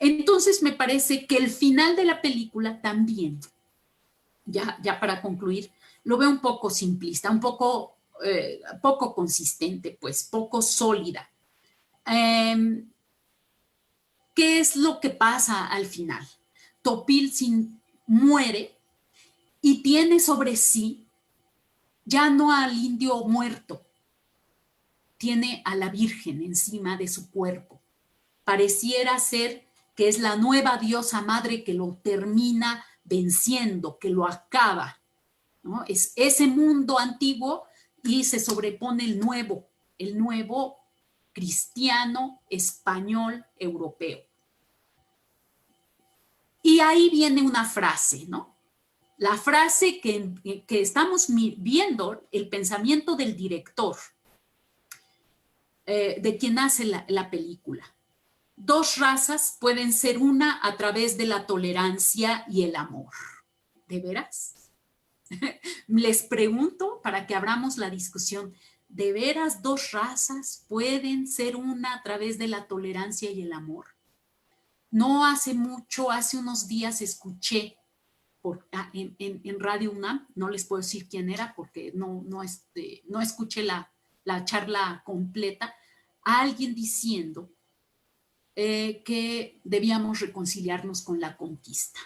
[SPEAKER 4] Entonces me parece que el final de la película también, ya para concluir, lo veo un poco simplista, un poco poco consistente, pues, poco sólida. ¿Qué es lo que pasa al final? Topiltzin muere y tiene sobre sí ya no al indio muerto, tiene a la Virgen encima de su cuerpo. Pareciera ser que es la nueva diosa madre que lo termina venciendo, que lo acaba, ¿no? Es ese mundo antiguo y se sobrepone el nuevo cristiano, español, europeo. Y ahí viene una frase, ¿no? La frase que estamos viendo, el pensamiento del director, de quien hace la película. Dos razas pueden ser una a través de la tolerancia y el amor. ¿De veras? Les pregunto para que abramos la discusión. ¿De veras dos razas pueden ser una a través de la tolerancia y el amor? No hace mucho, hace unos días escuché en Radio UNAM, no les puedo decir quién era porque no escuché la charla completa, a alguien diciendo que debíamos reconciliarnos con la conquista.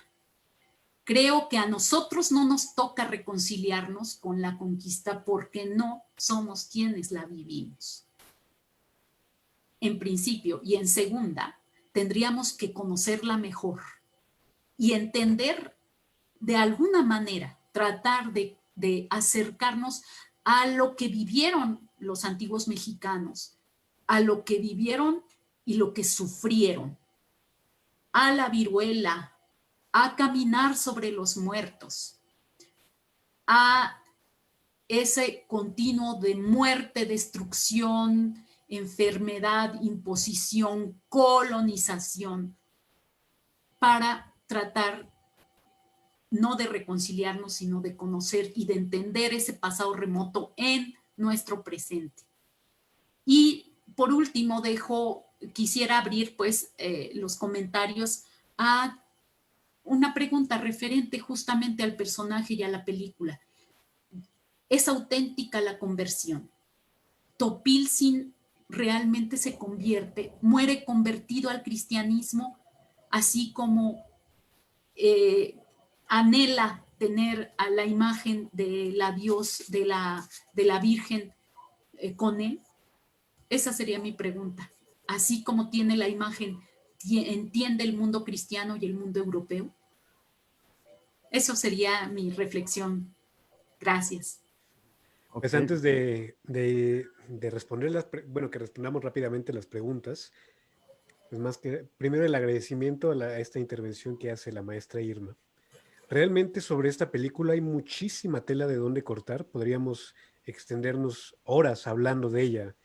[SPEAKER 4] Creo que a nosotros no nos toca reconciliarnos con la conquista porque no somos quienes la vivimos. En principio, y en segunda, tendríamos que conocerla mejor y entender de alguna manera, tratar de acercarnos a lo que vivieron los antiguos mexicanos, a lo que vivieron y lo que sufrieron, a la viruela, a caminar sobre los muertos, a ese continuo de muerte, destrucción, enfermedad, imposición, colonización, para tratar no de reconciliarnos, sino de conocer y de entender ese pasado remoto en nuestro presente. Y por último, quisiera abrir pues los comentarios a una pregunta referente justamente al personaje y a la película. ¿Es auténtica la conversión? ¿Topiltzin realmente se convierte, muere convertido al cristianismo, así como anhela tener a la imagen de la Dios, de la Virgen con él? Esa sería mi pregunta. Así como tiene la imagen, ¿entiende el mundo cristiano y el mundo europeo? Eso sería mi reflexión. Gracias.
[SPEAKER 2] Pues
[SPEAKER 1] Ok,
[SPEAKER 2] antes de responder bueno, que respondamos rápidamente las preguntas, pues más que primero el agradecimiento a esta intervención que hace la maestra Irma. Realmente sobre esta película hay muchísima tela de dónde cortar, podríamos extendernos horas hablando de ella.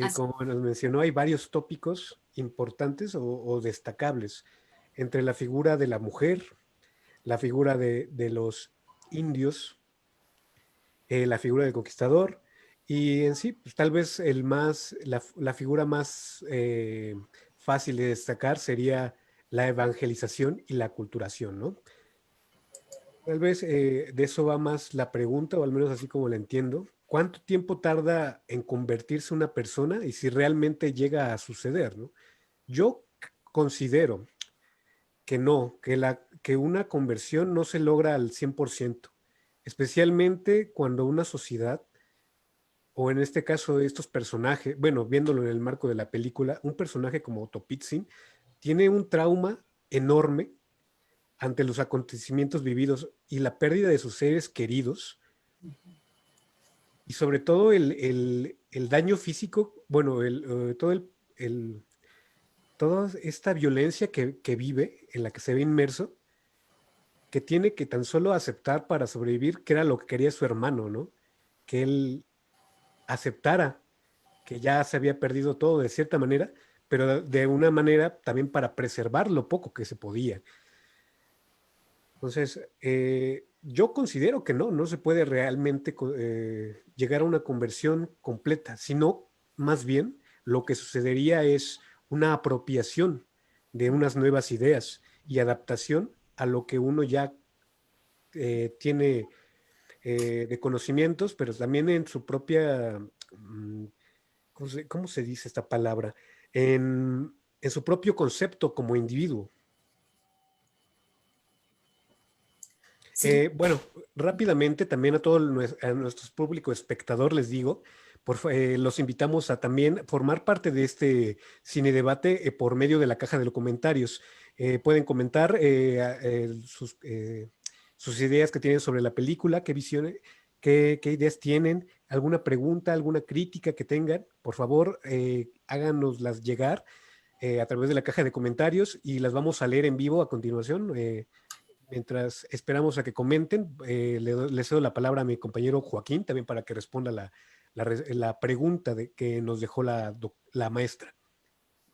[SPEAKER 4] Así,
[SPEAKER 2] Como nos mencionó, hay varios tópicos importantes o destacables entre la figura de la mujer, la figura de los indios, la figura del conquistador y en sí, pues, tal vez la figura más fácil de destacar sería la evangelización y la aculturación, ¿no? Tal vez de eso va más la pregunta, o al menos así como la entiendo. ¿Cuánto tiempo tarda en convertirse una persona y si realmente llega a suceder, ¿no? Yo considero que no, que una conversión no se logra al 100%, especialmente cuando una sociedad, o en este caso estos personajes, bueno, viéndolo en el marco de la película, un personaje como Topitzin tiene un trauma enorme ante los acontecimientos vividos y la pérdida de sus seres queridos, y sobre todo el daño físico, bueno, toda esta violencia que vive, en la que se ve inmerso, que tiene que tan solo aceptar para sobrevivir, que era lo que quería su hermano, ¿no? Que él aceptara que ya se había perdido todo de cierta manera, pero de una manera también para preservar lo poco que se podía. Entonces, yo considero que no se puede realmente llegar a una conversión completa, sino más bien lo que sucedería es una apropiación de unas nuevas ideas y adaptación a lo que uno ya tiene de conocimientos, pero también en su propia, ¿cómo se dice esta palabra? En su propio concepto como individuo.
[SPEAKER 4] sí,
[SPEAKER 2] Bueno, rápidamente también a nuestro público espectador les digo, los invitamos a también formar parte de este cine debate por medio de la caja de los comentarios. Pueden comentar sus ideas que tienen sobre la película, qué visiones, qué ideas tienen, alguna pregunta, alguna crítica que tengan, por favor, háganoslas llegar a través de la caja de comentarios y las vamos a leer en vivo a continuación. Mientras esperamos a que comenten, le cedo la palabra a mi compañero Joaquín, también para que responda la pregunta que nos dejó la maestra.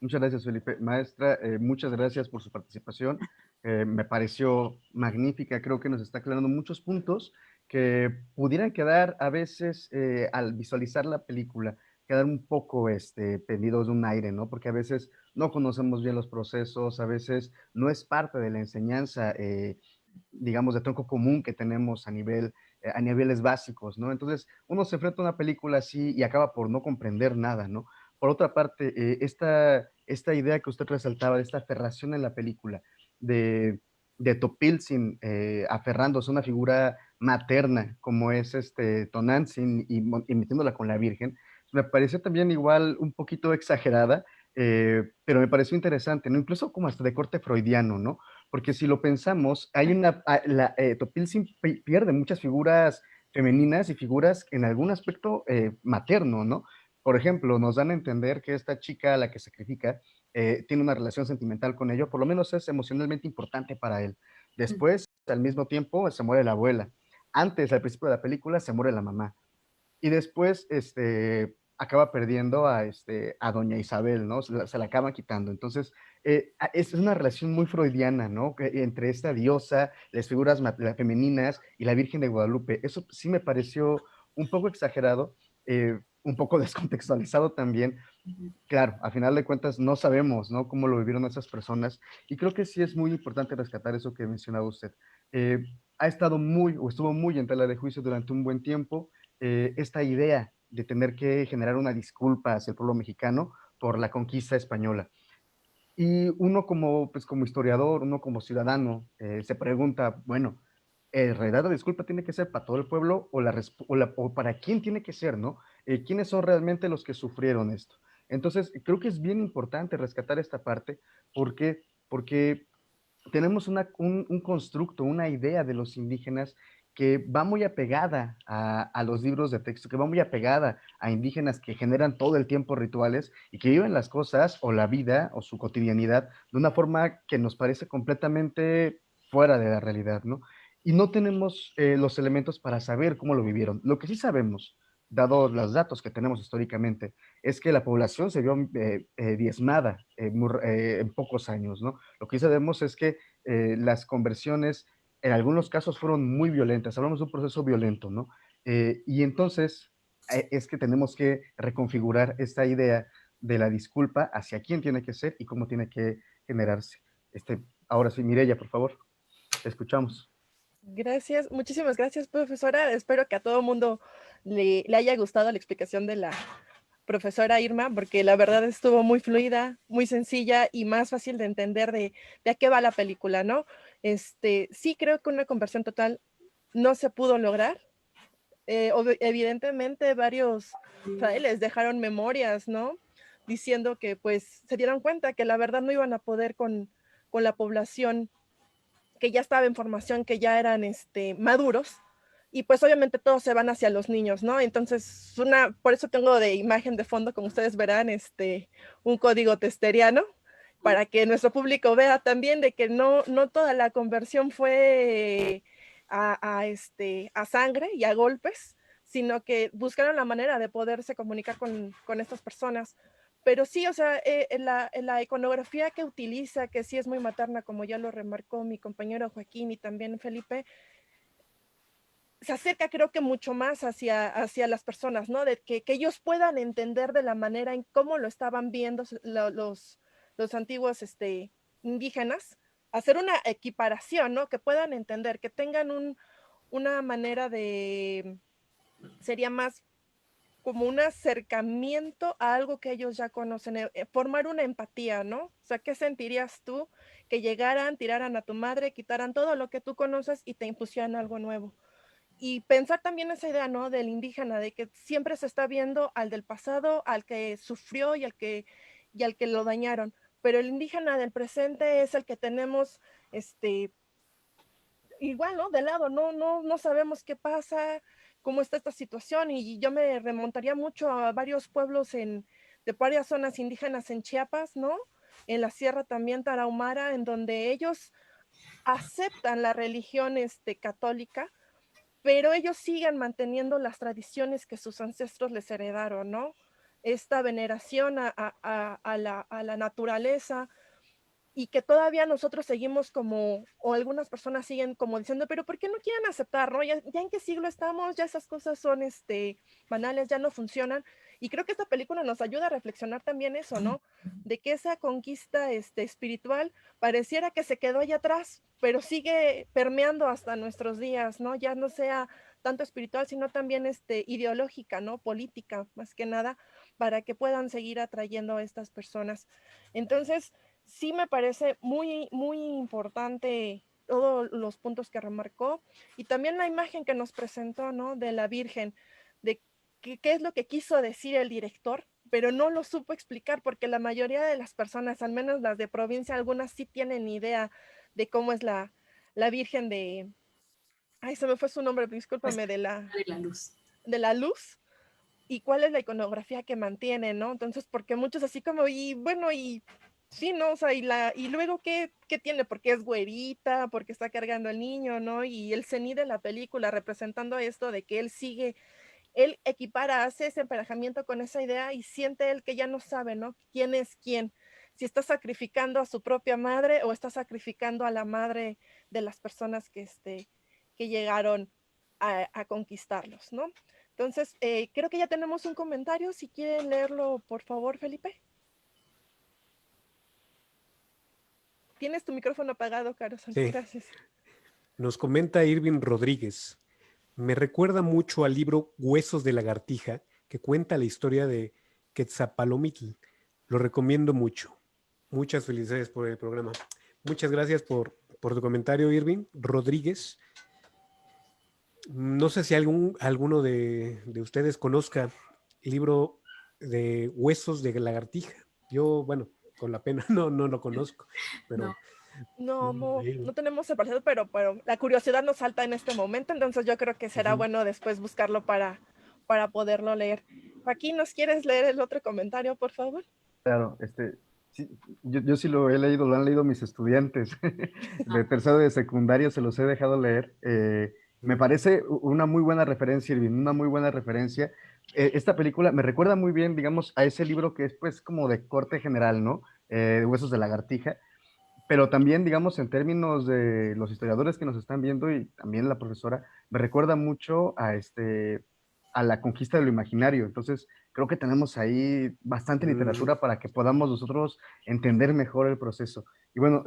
[SPEAKER 1] muchas gracias, Felipe. Maestra, muchas gracias por su participación. Me pareció magnífica. Creo que nos está aclarando muchos puntos que pudieran quedar a veces al visualizar la película, quedar un poco pendidos de un aire, ¿no? Porque a veces no conocemos bien los procesos, a veces no es parte de la enseñanza, digamos, de tronco común que tenemos a niveles básicos, ¿no? Entonces, uno se enfrenta a una película así y acaba por no comprender nada, ¿no? Por otra parte, esta idea que usted resaltaba, de esta aferración en la película, de, de Topilzin aferrándose a una figura materna como es Tonantzin y metiéndola con la Virgen, me pareció también igual un poquito exagerada, pero me pareció interesante, ¿no? Incluso como hasta de corte freudiano, ¿no? Porque si lo pensamos, Topilzin pierde muchas figuras femeninas y figuras en algún aspecto materno, ¿no? Por ejemplo, nos dan a entender que esta chica a la que sacrifica tiene una relación sentimental con ello, por lo menos es emocionalmente importante para él. Después, al mismo tiempo, se muere la abuela. Antes, al principio de la película, se muere la mamá. Y después, acaba perdiendo a doña Isabel, ¿no? Se la acaba quitando. Entonces, es una relación muy freudiana, ¿no? Entre esta diosa, las figuras femeninas y la Virgen de Guadalupe. Eso sí me pareció un poco exagerado, un poco descontextualizado también. Claro, a final de cuentas no sabemos, ¿no? Cómo lo vivieron esas personas. Y creo que sí es muy importante rescatar eso que mencionaba usted. Eh, ha estado o estuvo muy en tela de juicio durante un buen tiempo esta idea de tener que generar una disculpa hacia el pueblo mexicano por la conquista española. Y uno como, pues, como historiador, uno como ciudadano, se pregunta, bueno, en realidad la disculpa tiene que ser para todo el pueblo o para quién tiene que ser, ¿no? ¿Quiénes son realmente los que sufrieron esto? Entonces, creo que es bien importante rescatar esta parte porque tenemos un constructo, una idea de los indígenas que va muy apegada a los libros de texto, que va muy apegada a indígenas que generan todo el tiempo rituales y que viven las cosas o la vida o su cotidianidad de una forma que nos parece completamente fuera de la realidad, ¿no? Y no tenemos los elementos para saber cómo lo vivieron. Lo que sí sabemos, dado los datos que tenemos históricamente, es que la población se vio diezmada en pocos años, ¿no? Lo que sí sabemos es que las conversiones en algunos casos fueron muy violentas, hablamos de un proceso violento, ¿no? Y entonces es que tenemos que reconfigurar esta idea de la disculpa hacia quién tiene que ser y cómo tiene que generarse. Ahora sí, Mireya, por favor, te escuchamos.
[SPEAKER 3] Gracias, muchísimas gracias, profesora. Espero que a todo mundo le haya gustado la explicación de la profesora Irma, porque la verdad estuvo muy fluida, muy sencilla y más fácil de entender de a qué va la película, ¿no? Sí creo que una conversión total no se pudo lograr. Evidentemente varios frailes dejaron memorias, ¿no? Diciendo que pues se dieron cuenta que la verdad no iban a poder con la población que ya estaba en formación, que ya eran maduros, y pues obviamente todos se van hacia los niños, ¿no? Entonces, por eso tengo de imagen de fondo, como ustedes verán, un código testeriano, para que nuestro público vea también de que no toda la conversión fue a sangre y a golpes, sino que buscaron la manera de poderse comunicar con estas personas. Pero sí, o sea, la iconografía que utiliza, que sí es muy materna, como ya lo remarcó mi compañero Joaquín y también Felipe, se acerca creo que mucho más hacia las personas, ¿no? De que ellos puedan entender de la manera en cómo lo estaban viendo los antiguos indígenas, hacer una equiparación, ¿no? Que puedan entender, que tengan una manera sería más como un acercamiento a algo que ellos ya conocen, formar una empatía, ¿no? O sea, ¿qué sentirías tú que llegaran, tiraran a tu madre, quitaran todo lo que tú conoces y te impusieran algo nuevo? Y pensar también esa idea, ¿no? Del indígena, de que siempre se está viendo al del pasado, al que sufrió y al que lo dañaron. Pero el indígena del presente es el que tenemos, igual, ¿no? De lado, no sabemos qué pasa, cómo está esta situación, y yo me remontaría mucho a varios pueblos de varias zonas indígenas en Chiapas, ¿no? En la sierra también tarahumara, en donde ellos aceptan la religión católica, pero ellos siguen manteniendo las tradiciones que sus ancestros les heredaron, ¿no? Esta veneración a la naturaleza, y que todavía nosotros seguimos o algunas personas siguen como diciendo, pero ¿por qué no quieren aceptar, no? Ya en qué siglo estamos, ya esas cosas son banales, ya no funcionan. Y creo que esta película nos ayuda a reflexionar también eso, ¿no? De que esa conquista espiritual pareciera que se quedó allá atrás, pero sigue permeando hasta nuestros días, ¿no? Ya no sea tanto espiritual, sino también ideológica, ¿no? Política, más que nada, para que puedan seguir atrayendo a estas personas. Entonces, sí me parece muy, muy importante todos los puntos que remarcó, y también la imagen que nos presentó, ¿no? De la Virgen, de qué es lo que quiso decir el director, pero no lo supo explicar, porque la mayoría de las personas, al menos las de provincia, algunas sí tienen idea de cómo es la Virgen ay, se me fue su nombre,
[SPEAKER 4] Pues,
[SPEAKER 3] discúlpame,
[SPEAKER 4] de la luz.
[SPEAKER 3] de la luz, y cuál es la iconografía que mantiene, ¿no? Entonces, porque muchos así como, y bueno, y sí, ¿no? O sea, y luego, ¿qué tiene? Porque es güerita, porque está cargando al niño, ¿no? Y el Cení de la película representando esto de que él equipara, hace ese emparejamiento con esa idea y siente él que ya no sabe, ¿no? ¿Quién es quién? Si está sacrificando a su propia madre o está sacrificando a la madre de las personas que llegaron a conquistarlos, ¿no? Entonces, creo que ya tenemos un comentario. Si quieren leerlo, por favor, Felipe. Tienes tu micrófono apagado, Carson.
[SPEAKER 2] Sí,
[SPEAKER 3] Gracias.
[SPEAKER 2] nos comenta Irving Rodríguez. Me recuerda mucho al libro Huesos de lagartija, que cuenta la historia de Quetzalpalomitl. Lo recomiendo mucho. Muchas felicidades por el programa. Muchas gracias por tu comentario, Irving Rodríguez. No sé si alguno de ustedes conozca el libro de Huesos de Lagartija. Yo, bueno, con la pena no lo conozco,
[SPEAKER 4] No.
[SPEAKER 2] pero
[SPEAKER 3] No tenemos el proceso, pero la curiosidad nos salta en este momento, entonces yo creo que será bueno después buscarlo para poderlo leer. Joaquín, ¿nos quieres leer el otro comentario, por favor?
[SPEAKER 1] Claro, sí, yo sí lo he leído, lo han leído mis estudiantes de
[SPEAKER 4] Ah,
[SPEAKER 1] tercero de secundaria, se los he dejado leer. Me parece una muy buena referencia, Irving, una muy buena referencia. Esta película me recuerda muy bien, digamos, a ese libro que es pues como de corte general, ¿no? Huesos de lagartija, pero también, digamos, en términos de los historiadores que nos están viendo y también la profesora, me recuerda mucho a la conquista de lo imaginario. Entonces, creo que tenemos ahí bastante literatura para que podamos nosotros entender mejor el proceso. Y bueno,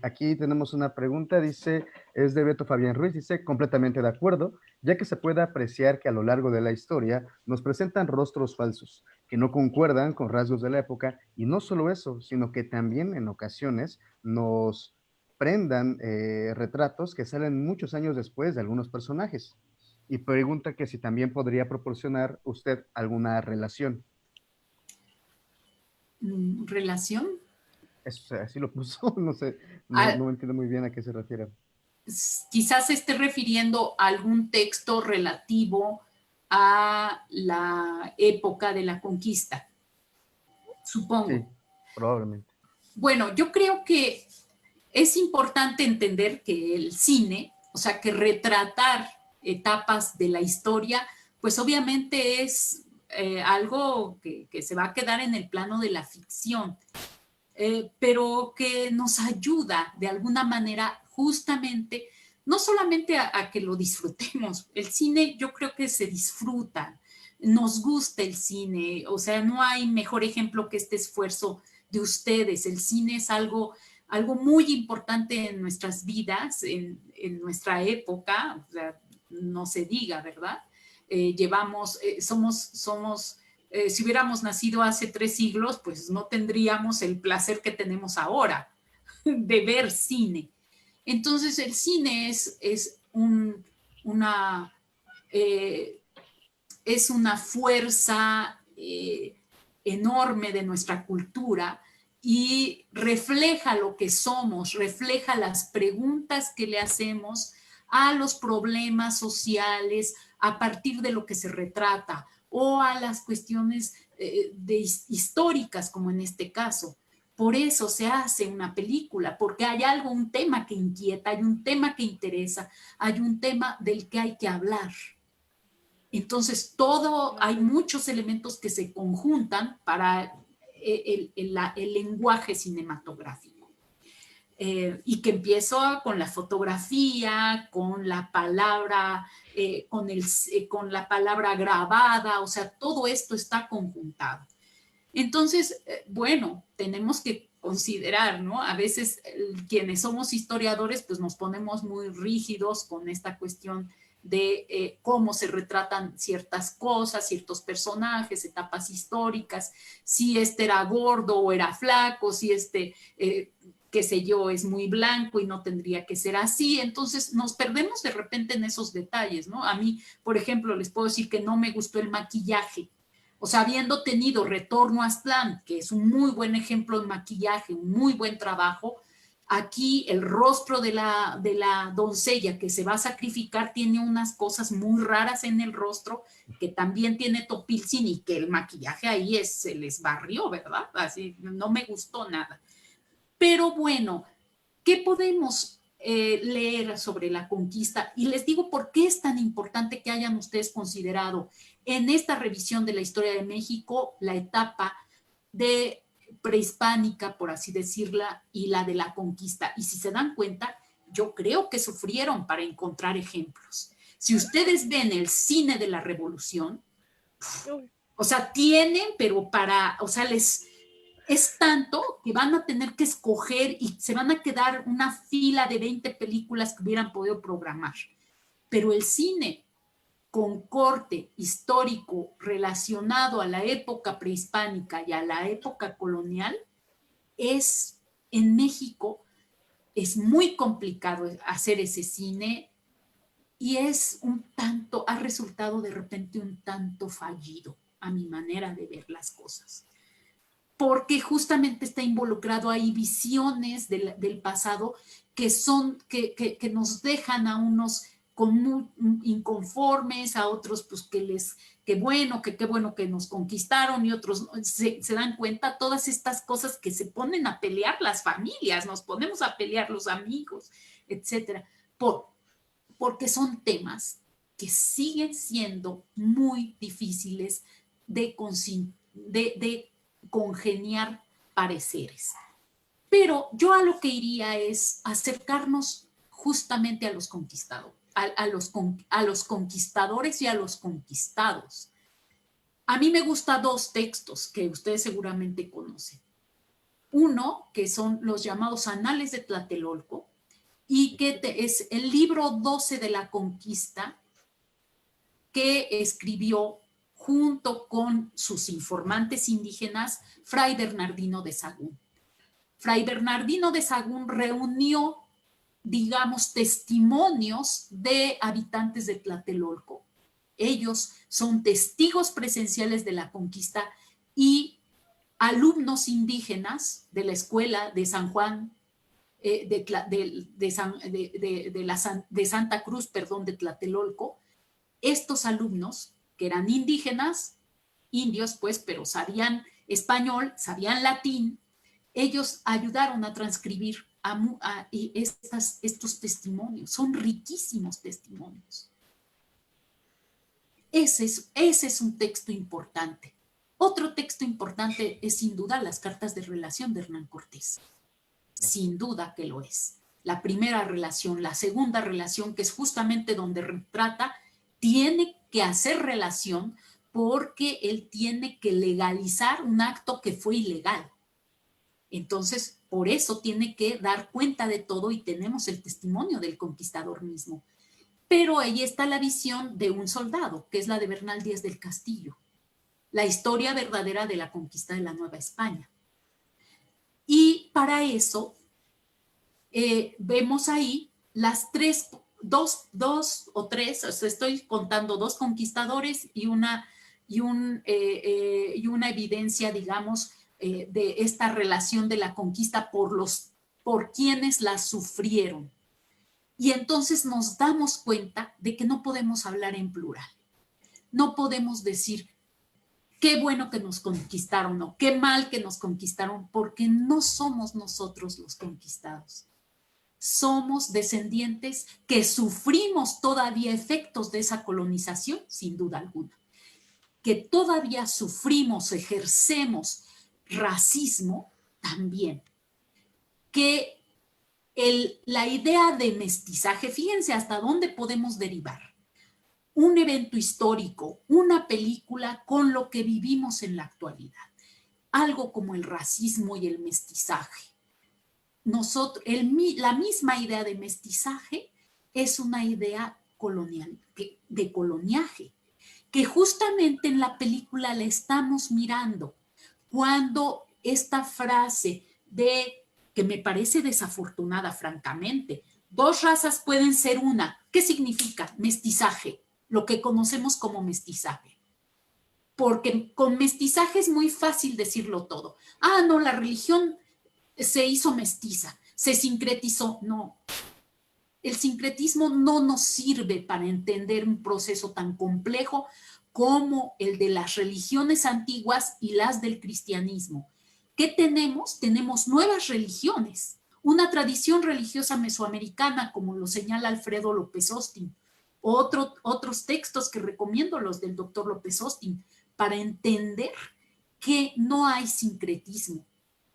[SPEAKER 1] aquí tenemos una pregunta, dice, es de Beto Fabián Ruiz, dice, completamente de acuerdo, ya que se puede apreciar que a lo largo de la historia nos presentan rostros falsos que no concuerdan con rasgos de la época, y no solo eso, sino que también en ocasiones nos prendan retratos que salen muchos años después de algunos personajes. Y pregunta que si también podría proporcionar usted alguna relación.
[SPEAKER 4] ¿relación?
[SPEAKER 1] Así lo puso, no sé,
[SPEAKER 4] Ah,
[SPEAKER 1] no entiendo muy bien a qué se refiere.
[SPEAKER 4] quizás se esté refiriendo a algún texto relativo a la época de la conquista,
[SPEAKER 1] Sí,
[SPEAKER 4] supongo.
[SPEAKER 1] probablemente.
[SPEAKER 4] Bueno, yo creo que es importante entender que el cine, o sea, que retratar etapas de la historia, pues obviamente es algo que se va a quedar en el plano de la ficción, pero que nos ayuda de alguna manera justamente, no solamente a que lo disfrutemos, el cine yo creo que se disfruta, nos gusta el cine, o sea, no hay mejor ejemplo que este esfuerzo de ustedes, el cine es algo muy importante en nuestras vidas, en nuestra época, o sea, no se diga, ¿verdad? Si hubiéramos nacido hace 3 siglos, pues no tendríamos el placer que tenemos ahora de ver cine. Entonces el cine una, eh, es una fuerza enorme de nuestra cultura y refleja lo que somos, refleja las preguntas que le hacemos a los problemas sociales a partir de lo que se retrata o a las cuestiones históricas, como en este caso. Por eso se hace una película, porque hay algo, un tema que inquieta, hay un tema que interesa, hay un tema del que hay que hablar. Entonces, hay muchos elementos que se conjuntan para el lenguaje cinematográfico. Y que empiezo con la fotografía, con la palabra, con la palabra grabada, o sea, todo esto está conjuntado. Entonces, bueno, tenemos que considerar, ¿no? A veces quienes somos historiadores, pues nos ponemos muy rígidos con esta cuestión de cómo se retratan ciertas cosas, ciertos personajes, etapas históricas, si este era gordo o era flaco, si qué sé yo, es muy blanco y no tendría que ser así. Entonces nos perdemos de repente en esos detalles, ¿no? A mí, por ejemplo, les puedo decir que no me gustó el maquillaje. O sea, habiendo tenido Retorno a Aztlán, que es un muy buen ejemplo de maquillaje, un muy buen trabajo, aquí el rostro de la doncella que se va a sacrificar tiene unas cosas muy raras en el rostro, que también tiene Topilzin y que el maquillaje ahí se les barrió, ¿verdad? Así, no me gustó nada. Pero bueno, ¿qué podemos leer sobre la conquista? Y les digo por qué es tan importante que hayan ustedes considerado en esta revisión de la historia de México la etapa de prehispánica, por así decirla, y la de la conquista. Y si se dan cuenta, yo creo que sufrieron para encontrar ejemplos. Si ustedes ven el cine de la revolución, o sea, tienen, pero o sea, es tanto que van a tener que escoger y se van a quedar una fila de 20 películas que hubieran podido programar. Pero el cine con corte histórico relacionado a la época prehispánica y a la época colonial en México es muy complicado hacer ese cine y ha resultado de repente un tanto fallido a mi manera de ver las cosas. Porque justamente está involucrado ahí visiones del pasado que nos dejan a unos inconformes, a otros pues qué bueno que nos conquistaron, y otros se dan cuenta todas estas cosas que se ponen a pelear las familias, nos ponemos a pelear los amigos, etcétera, porque son temas que siguen siendo muy difíciles de congeniar pareceres. Pero yo a lo que iría es acercarnos justamente a los conquistados, a los conquistadores y a los conquistados. A mí me gustan dos textos que ustedes seguramente conocen. Uno, que son los llamados Anales de Tlatelolco, y que es el libro 12 de la conquista, que escribió junto con sus informantes indígenas Fray Bernardino de Sahagún. Fray Bernardino de Sahagún reunió, digamos, testimonios de habitantes de Tlatelolco. Ellos son testigos presenciales de la conquista y alumnos indígenas de la escuela de San Juan, de Santa Cruz, de Tlatelolco. Estos alumnos, que eran indígenas, indios pues, pero sabían español, sabían latín, ellos ayudaron a transcribir estos testimonios. Son riquísimos testimonios. Ese es un texto importante. Otro texto importante es sin duda las cartas de relación de Hernán Cortés. Sin duda que lo es. La primera relación, la segunda relación, que es justamente donde retrata, tiene que hacer relación porque él tiene que legalizar un acto que fue ilegal. Entonces, por eso tiene que dar cuenta de todo, y tenemos el testimonio del conquistador mismo. Pero ahí está la visión de un soldado, que es la de Bernal Díaz del Castillo, la historia verdadera de la conquista de la Nueva España. Y para eso vemos ahí las dos o tres, o sea, estoy contando dos conquistadores y una evidencia, digamos, de esta relación de la conquista por quienes la sufrieron. Y entonces nos damos cuenta de que no podemos hablar en plural. No podemos decir qué bueno que nos conquistaron o qué mal que nos conquistaron, porque no somos nosotros los conquistados. Somos descendientes que sufrimos todavía efectos de esa colonización, sin duda alguna. Que todavía sufrimos, ejercemos racismo también. Que la idea de mestizaje, fíjense hasta dónde podemos derivar. Un evento histórico, una película con lo que vivimos en la actualidad. Algo como el racismo y el mestizaje. La misma idea de mestizaje es una idea colonial, de coloniaje, que justamente en la película la estamos mirando, cuando esta frase que me parece desafortunada, francamente, dos razas pueden ser una. ¿Qué significa? Mestizaje, lo que conocemos como mestizaje. Porque con mestizaje es muy fácil decirlo todo. Ah, no, la religión se hizo mestiza, se sincretizó. No, el sincretismo no nos sirve para entender un proceso tan complejo como el de las religiones antiguas y las del cristianismo. ¿Qué tenemos? Tenemos nuevas religiones, una tradición religiosa mesoamericana, como lo señala Alfredo López Austin, otros textos que recomiendo, los del doctor López Austin, para entender que no hay sincretismo,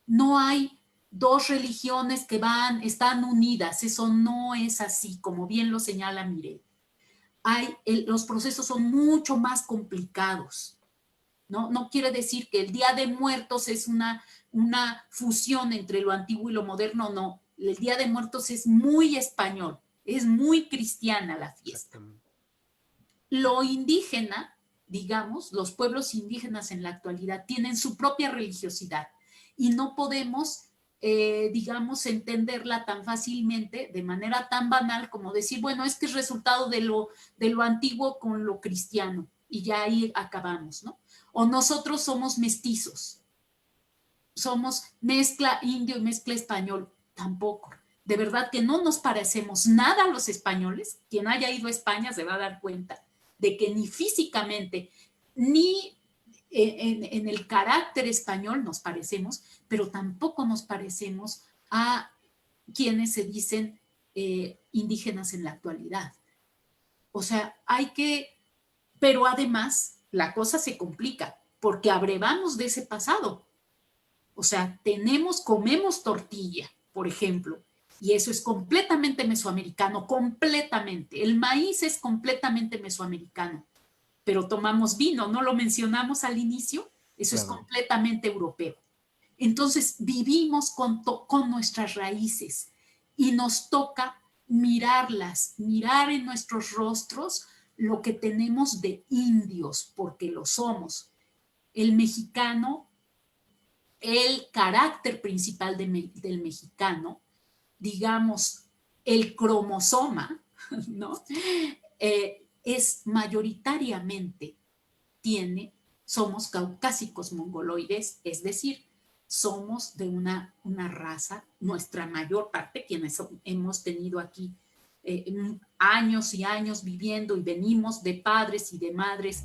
[SPEAKER 4] no hay dos religiones que están unidas. Eso no es así, como bien lo señala Mireille. Los procesos son mucho más complicados. No quiere decir que el Día de Muertos es una fusión entre lo antiguo y lo moderno, no. El Día de Muertos es muy español, es muy cristiana la fiesta. Lo indígena, digamos, los pueblos indígenas en la actualidad tienen su propia religiosidad y no podemos digamos, entenderla tan fácilmente, de manera tan banal como decir, bueno, es que es resultado de lo antiguo con lo cristiano, y ya ahí acabamos, ¿no? O nosotros somos mestizos, somos mezcla indio y mezcla español, tampoco. De verdad que no nos parecemos nada a los españoles. Quien haya ido a España se va a dar cuenta de que ni físicamente, ni en el carácter español nos parecemos, pero tampoco nos parecemos a quienes se dicen indígenas en la actualidad. O sea, pero además la cosa se complica porque abrevamos de ese pasado. O sea, comemos tortilla, por ejemplo, y eso es completamente mesoamericano, completamente. El maíz es completamente mesoamericano, pero tomamos vino, no lo mencionamos al inicio, eso es completamente europeo. Entonces vivimos con nuestras raíces y nos toca mirarlas, mirar en nuestros rostros lo que tenemos de indios, porque lo somos. El mexicano, el carácter principal del mexicano, digamos, el cromosoma, ¿no? Es mayoritariamente somos caucásicos mongoloides, es decir, somos de una raza, nuestra mayor parte, quienes hemos tenido aquí años y años viviendo y venimos de padres y de madres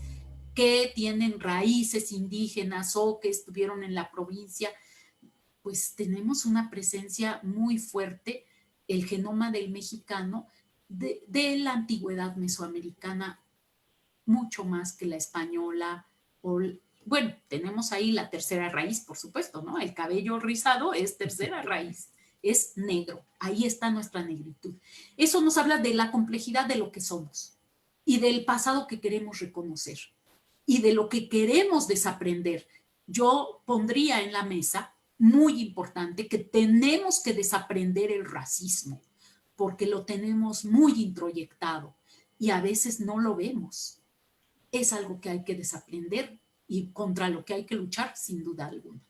[SPEAKER 4] que tienen raíces indígenas o que estuvieron en la provincia, pues tenemos una presencia muy fuerte, el genoma del mexicano, de la antigüedad mesoamericana, mucho más que la española. Bueno, tenemos ahí la tercera raíz, por supuesto, ¿no? El cabello rizado es tercera raíz, es negro, ahí está nuestra negritud. Eso nos habla de la complejidad de lo que somos y del pasado que queremos reconocer y de lo que queremos desaprender. Yo pondría en la mesa, muy importante, que tenemos que desaprender el racismo, porque lo tenemos muy introyectado y a veces no lo vemos. Es algo que hay que desaprender y contra lo que hay que luchar, sin duda alguna.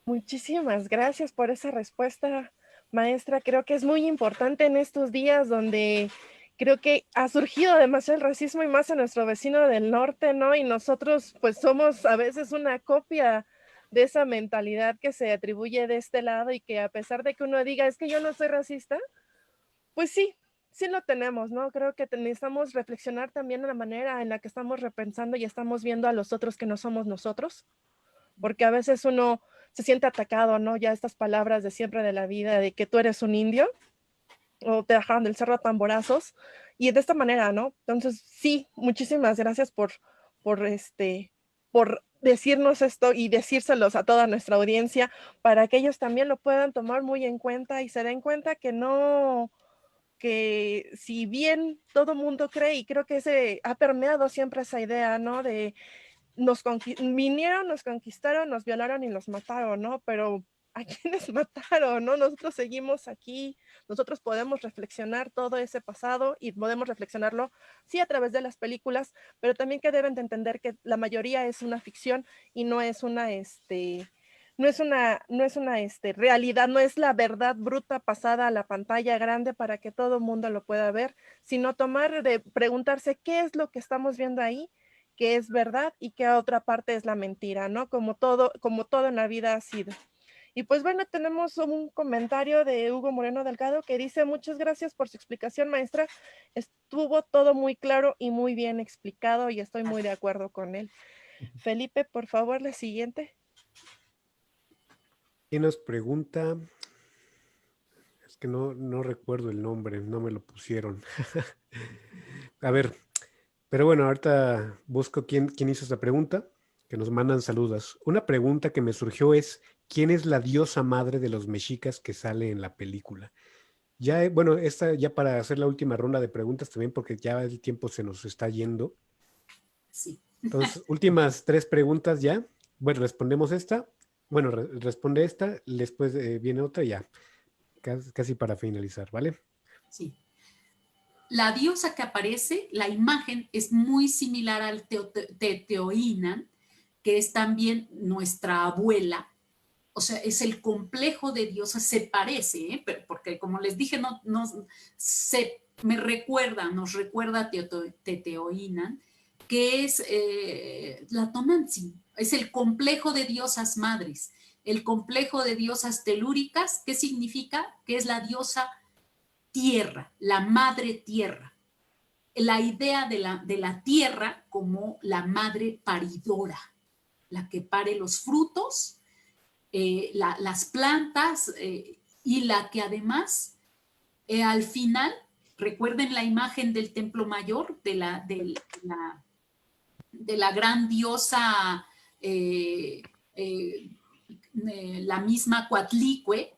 [SPEAKER 3] Muchísimas gracias por esa respuesta, maestra. Creo que es muy importante en estos días donde creo que ha surgido demasiado el racismo y más en nuestro vecino del norte, ¿no? Y nosotros pues somos a veces una copia de esa mentalidad que se atribuye de este lado y que a pesar de que uno diga, es que yo no soy racista, pues sí, sí lo tenemos, ¿no? Creo que necesitamos reflexionar también en la manera en la que estamos repensando y estamos viendo a los otros que no somos nosotros, porque a veces uno se siente atacado, ¿no? Ya estas palabras de siempre de la vida, de que tú eres un indio, o te bajaron del cerro a tamborazos, y de esta manera, ¿no? Entonces, sí, muchísimas gracias por decirnos esto y decírselos a toda nuestra audiencia para que ellos también lo puedan tomar muy en cuenta y se den cuenta que no, que si bien todo mundo cree, y creo que se ha permeado siempre esa idea, ¿no? De vinieron, nos conquistaron, nos violaron y los mataron, ¿no? Pero ¿a quiénes mataron, no? Nosotros seguimos aquí, nosotros podemos reflexionar todo ese pasado y podemos reflexionarlo, sí, a través de las películas, pero también que deben de entender que la mayoría es una ficción y no es una, realidad, no es la verdad bruta pasada a la pantalla grande para que todo el mundo lo pueda ver, sino preguntarse qué es lo que estamos viendo ahí, qué es verdad y qué otra parte es la mentira, ¿no? Como todo en la vida ha sido. Y pues bueno, tenemos un comentario de Hugo Moreno Delgado que dice, muchas gracias por su explicación, maestra. Estuvo todo muy claro y muy bien explicado y estoy muy de acuerdo con él. Felipe, por favor, la siguiente.
[SPEAKER 2] ¿Quién nos pregunta? Es que no recuerdo el nombre, no me lo pusieron. A ver, pero bueno, ahorita busco quién hizo esta pregunta, que nos mandan saludos. Una pregunta que me surgió es, ¿quién es la diosa madre de los mexicas que sale en la película? Ya, bueno, esta ya para hacer la última ronda de preguntas también, porque ya el tiempo se nos está yendo.
[SPEAKER 4] Sí.
[SPEAKER 2] Entonces, últimas 3 preguntas ya. Bueno, respondemos esta. Bueno, responde esta, después viene otra y ya. Casi para finalizar, ¿vale?
[SPEAKER 4] Sí. La diosa que aparece, la imagen es muy similar al Teotihuacán, que es también nuestra abuela, o sea, es el complejo de diosas, se parece, porque como les dije, nos recuerda a Teotihuacán, que es la Tonantzin, es el complejo de diosas madres, el complejo de diosas telúricas. ¿Qué significa? Que es la diosa tierra, la madre tierra. La idea de la tierra como la madre paridora, la que pare los frutos, las plantas, y la que además al final, recuerden la imagen del templo mayor, de la gran diosa, la misma Coatlicue,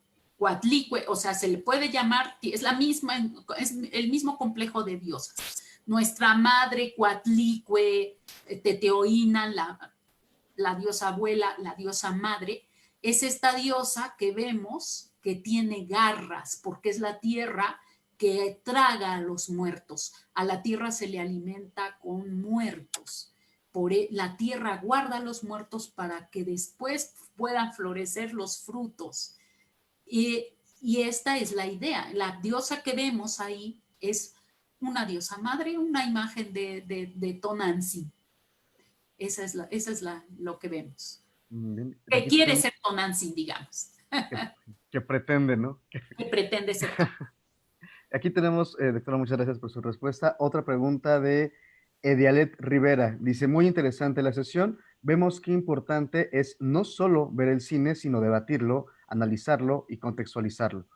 [SPEAKER 4] o sea, se le puede llamar, es la misma, es el mismo complejo de diosas. Nuestra madre Coatlicue, Teotihuacán, la diosa abuela, la diosa madre, es esta diosa que vemos que tiene garras, porque es la tierra que traga a los muertos. A la tierra se le alimenta con muertos. La tierra guarda a los muertos para que después puedan florecer los frutos. Y esta es la idea. La diosa que vemos ahí es una diosa madre, una imagen de Tonantzin. Esa es lo que vemos.
[SPEAKER 1] Bien.
[SPEAKER 4] Que quiere ser Tonantzin, digamos.
[SPEAKER 1] Que pretende, ¿no?
[SPEAKER 4] Que pretende ser.
[SPEAKER 1] Aquí tenemos, doctora, muchas gracias por su respuesta. Otra pregunta de Edialet Rivera. Dice, muy interesante la sesión. Vemos qué importante es no solo ver el cine, sino debatirlo, analizarlo y contextualizarlo.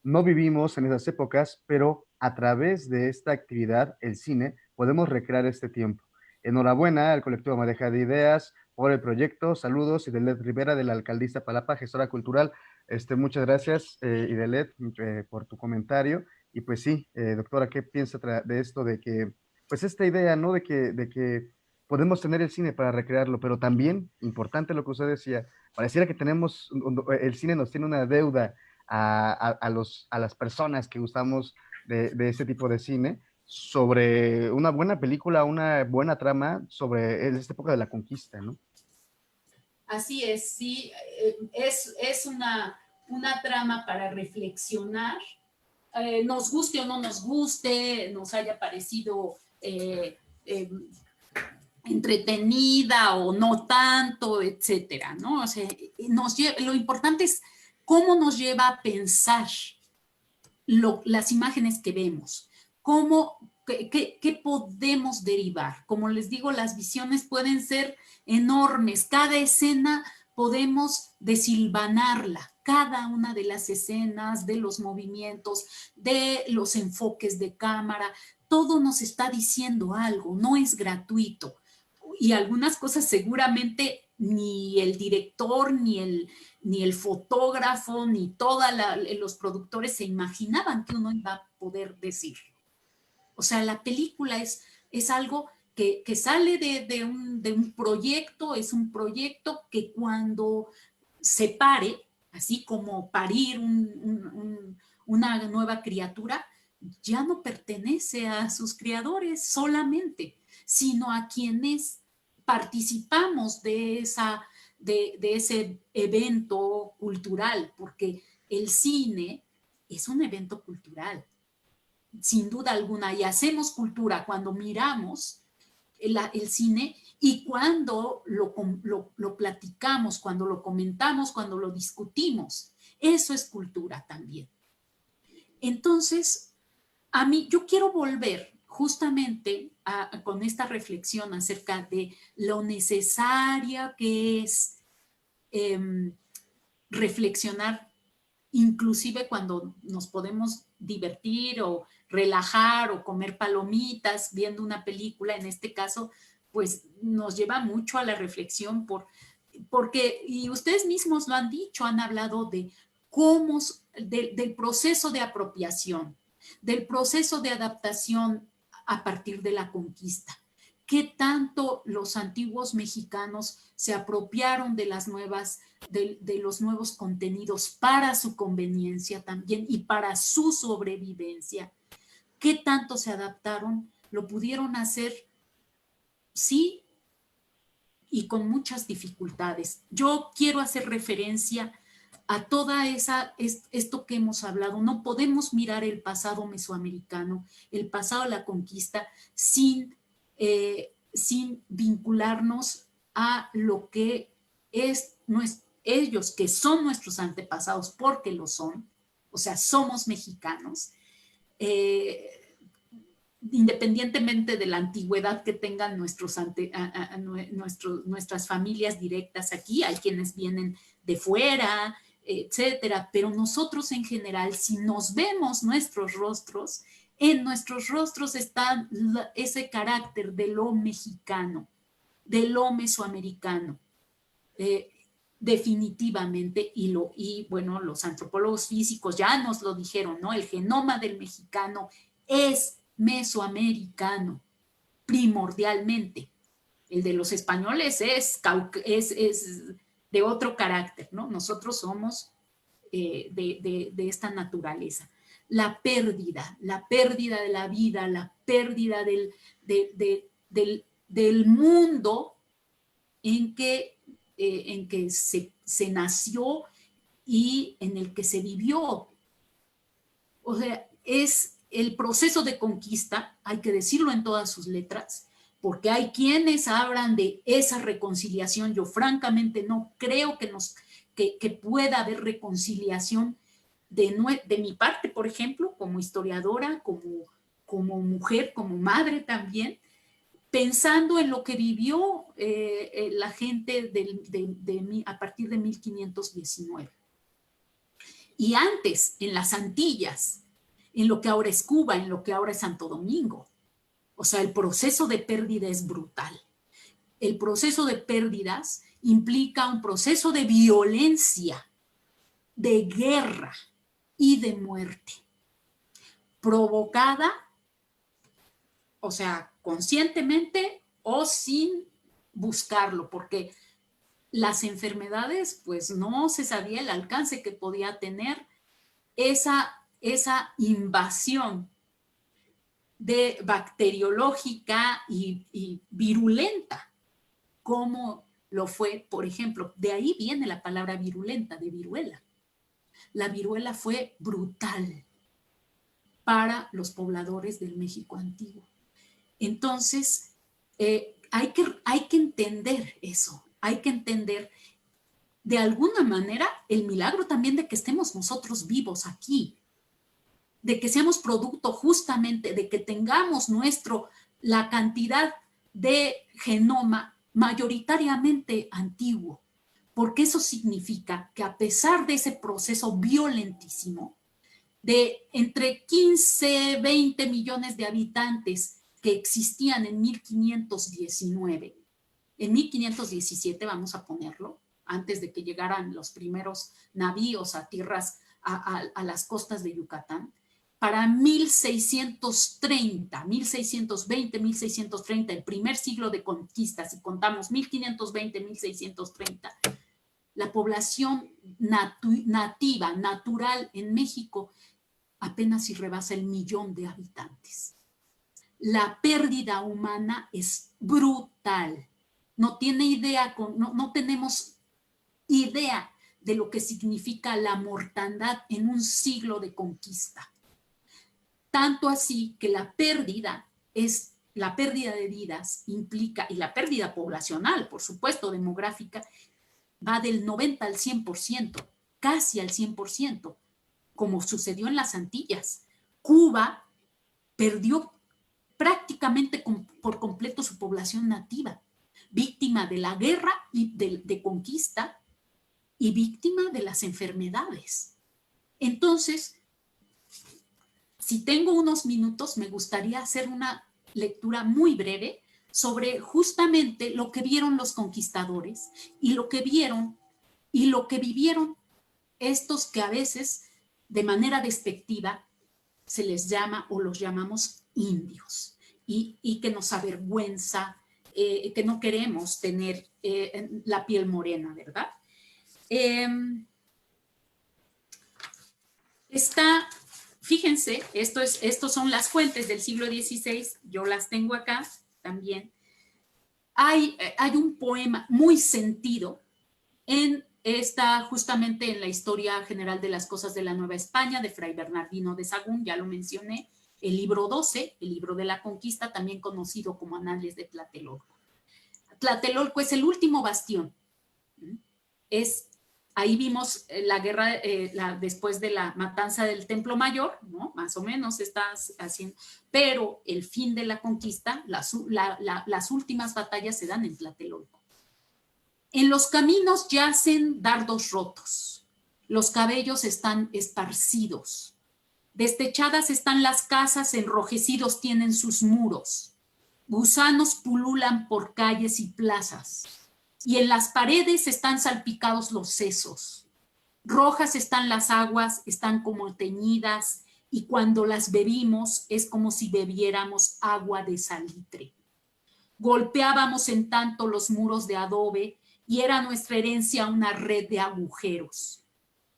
[SPEAKER 1] No vivimos en esas épocas, pero a través de esta actividad, el cine, podemos recrear este tiempo. Enhorabuena al colectivo Madeja de Ideas por el proyecto. Saludos, Idelet Rivera, de la alcaldía Palapa, gestora cultural. Muchas gracias, Idelet, por tu comentario. Y pues sí, doctora, ¿qué piensa de esto? De que, pues esta idea, ¿no? De que podemos tener el cine para recrearlo, pero también, importante lo que usted decía, pareciera que el cine nos tiene una deuda a las personas que gustamos de ese tipo de cine sobre una buena película, una buena trama sobre esta época de la conquista, ¿no?
[SPEAKER 4] Así es, sí, es una trama para reflexionar, nos guste o no nos guste, nos haya parecido entretenida o no tanto, etcétera, ¿no? O sea, lo importante es cómo nos lleva a pensar las imágenes que vemos, qué podemos derivar. Como les digo, las visiones pueden ser enormes, cada escena podemos desilvanarla, cada una de las escenas, de los movimientos, de los enfoques de cámara, todo nos está diciendo algo, no es gratuito. Y algunas cosas seguramente ni el director, ni el fotógrafo, ni todos los productores se imaginaban que uno iba a poder decir. O sea, la película es algo que sale de un proyecto, es un proyecto que cuando se pare, así como parir una nueva criatura, ya no pertenece a sus creadores solamente, sino a quienes participamos de ese evento cultural, porque el cine es un evento cultural, sin duda alguna, y hacemos cultura cuando miramos el cine y cuando lo platicamos, cuando lo comentamos, cuando lo discutimos. Eso es cultura también. Entonces, yo quiero volver justamente con esta reflexión acerca de lo necesaria que es reflexionar, inclusive cuando nos podemos divertir o relajar o comer palomitas viendo una película, en este caso, pues nos lleva mucho a la reflexión porque, y ustedes mismos lo han dicho, han hablado de cómo, del proceso de apropiación, del proceso de adaptación a partir de la conquista. ¿Qué tanto los antiguos mexicanos se apropiaron de los nuevos contenidos para su conveniencia también y para su sobrevivencia? ¿Qué tanto se adaptaron? ¿Lo pudieron hacer? Sí y con muchas dificultades. Yo quiero hacer referencia a toda esto que hemos hablado. No podemos mirar el pasado mesoamericano, el pasado de la conquista, sin vincularnos a lo que es ellos, que son nuestros antepasados, porque lo son, o sea, somos mexicanos, independientemente de la antigüedad que tengan nuestras familias directas aquí. Hay quienes vienen de fuera, etcétera, pero nosotros en general, si nos vemos nuestros rostros, en nuestros rostros está ese carácter de lo mexicano, de lo mesoamericano, definitivamente, y bueno, los antropólogos físicos ya nos lo dijeron, ¿no? El genoma del mexicano es mesoamericano, primordialmente. El de los españoles es de otro carácter, ¿no? Nosotros somos de esta naturaleza. La pérdida de la vida, la pérdida del mundo en que se nació y en el que se vivió. O sea, es el proceso de conquista, hay que decirlo en todas sus letras, porque hay quienes hablan de esa reconciliación. Yo francamente no creo que pueda haber reconciliación de mi parte, por ejemplo, como historiadora, como mujer, como madre también, pensando en lo que vivió la gente a partir de 1519. Y antes, en las Antillas, en lo que ahora es Cuba, en lo que ahora es Santo Domingo. O sea, el proceso de pérdida es brutal. El proceso de pérdidas implica un proceso de violencia, de guerra y de muerte, provocada, o sea, conscientemente o sin buscarlo, porque las enfermedades, pues no se sabía el alcance que podía tener esa invasión de bacteriológica y virulenta, como lo fue, por ejemplo, de ahí viene la palabra virulenta, de viruela. La viruela fue brutal para los pobladores del México antiguo. Entonces, hay que entender eso, hay que entender de alguna manera el milagro también de que estemos nosotros vivos aquí, de que seamos producto justamente, de que tengamos la cantidad de genoma mayoritariamente antiguo, porque eso significa que a pesar de ese proceso violentísimo, de entre 15, 20 millones de habitantes que existían en 1519, en 1517 vamos a ponerlo, antes de que llegaran los primeros navíos a tierras, a las costas de Yucatán, para 1630, 1620, 1630, el primer siglo de conquista, si contamos 1520, 1630, la población nativa, natural en México, apenas si rebasa el 1.000.000 de habitantes. La pérdida humana es brutal. No tenemos idea de lo que significa la mortandad en un siglo de conquista. Tanto así que la pérdida de vidas implica, y la pérdida poblacional, por supuesto, demográfica, va del 90 al 100%, casi al 100%, como sucedió en las Antillas. Cuba perdió prácticamente por completo su población nativa, víctima de la guerra y de conquista y víctima de las enfermedades. Entonces, si tengo unos minutos, me gustaría hacer una lectura muy breve sobre justamente lo que vieron los conquistadores y lo que vivieron estos que a veces, de manera despectiva, se les llama o los llamamos indios y que nos avergüenza, que no queremos tener la piel morena, ¿verdad? Fíjense, estos son las fuentes del siglo XVI, yo las tengo acá también. hay un poema muy sentido justamente en la historia general de las cosas de la Nueva España, de Fray Bernardino de Sahagún, ya lo mencioné, el libro 12, el libro de la conquista, también conocido como Anales de Tlatelolco. Tlatelolco es el último bastión. Ahí vimos la guerra después de la matanza del Templo Mayor, ¿no? Más o menos estás haciendo, pero el fin de la conquista, las últimas batallas se dan en Tlatelolco. En los caminos yacen dardos rotos, los cabellos están esparcidos, destechadas están las casas, enrojecidos tienen sus muros, gusanos pululan por calles y plazas, y en las paredes están salpicados los sesos. Rojas están las aguas, están como teñidas, y cuando las bebimos es como si bebiéramos agua de salitre. Golpeábamos en tanto los muros de adobe, y era nuestra herencia una red de agujeros.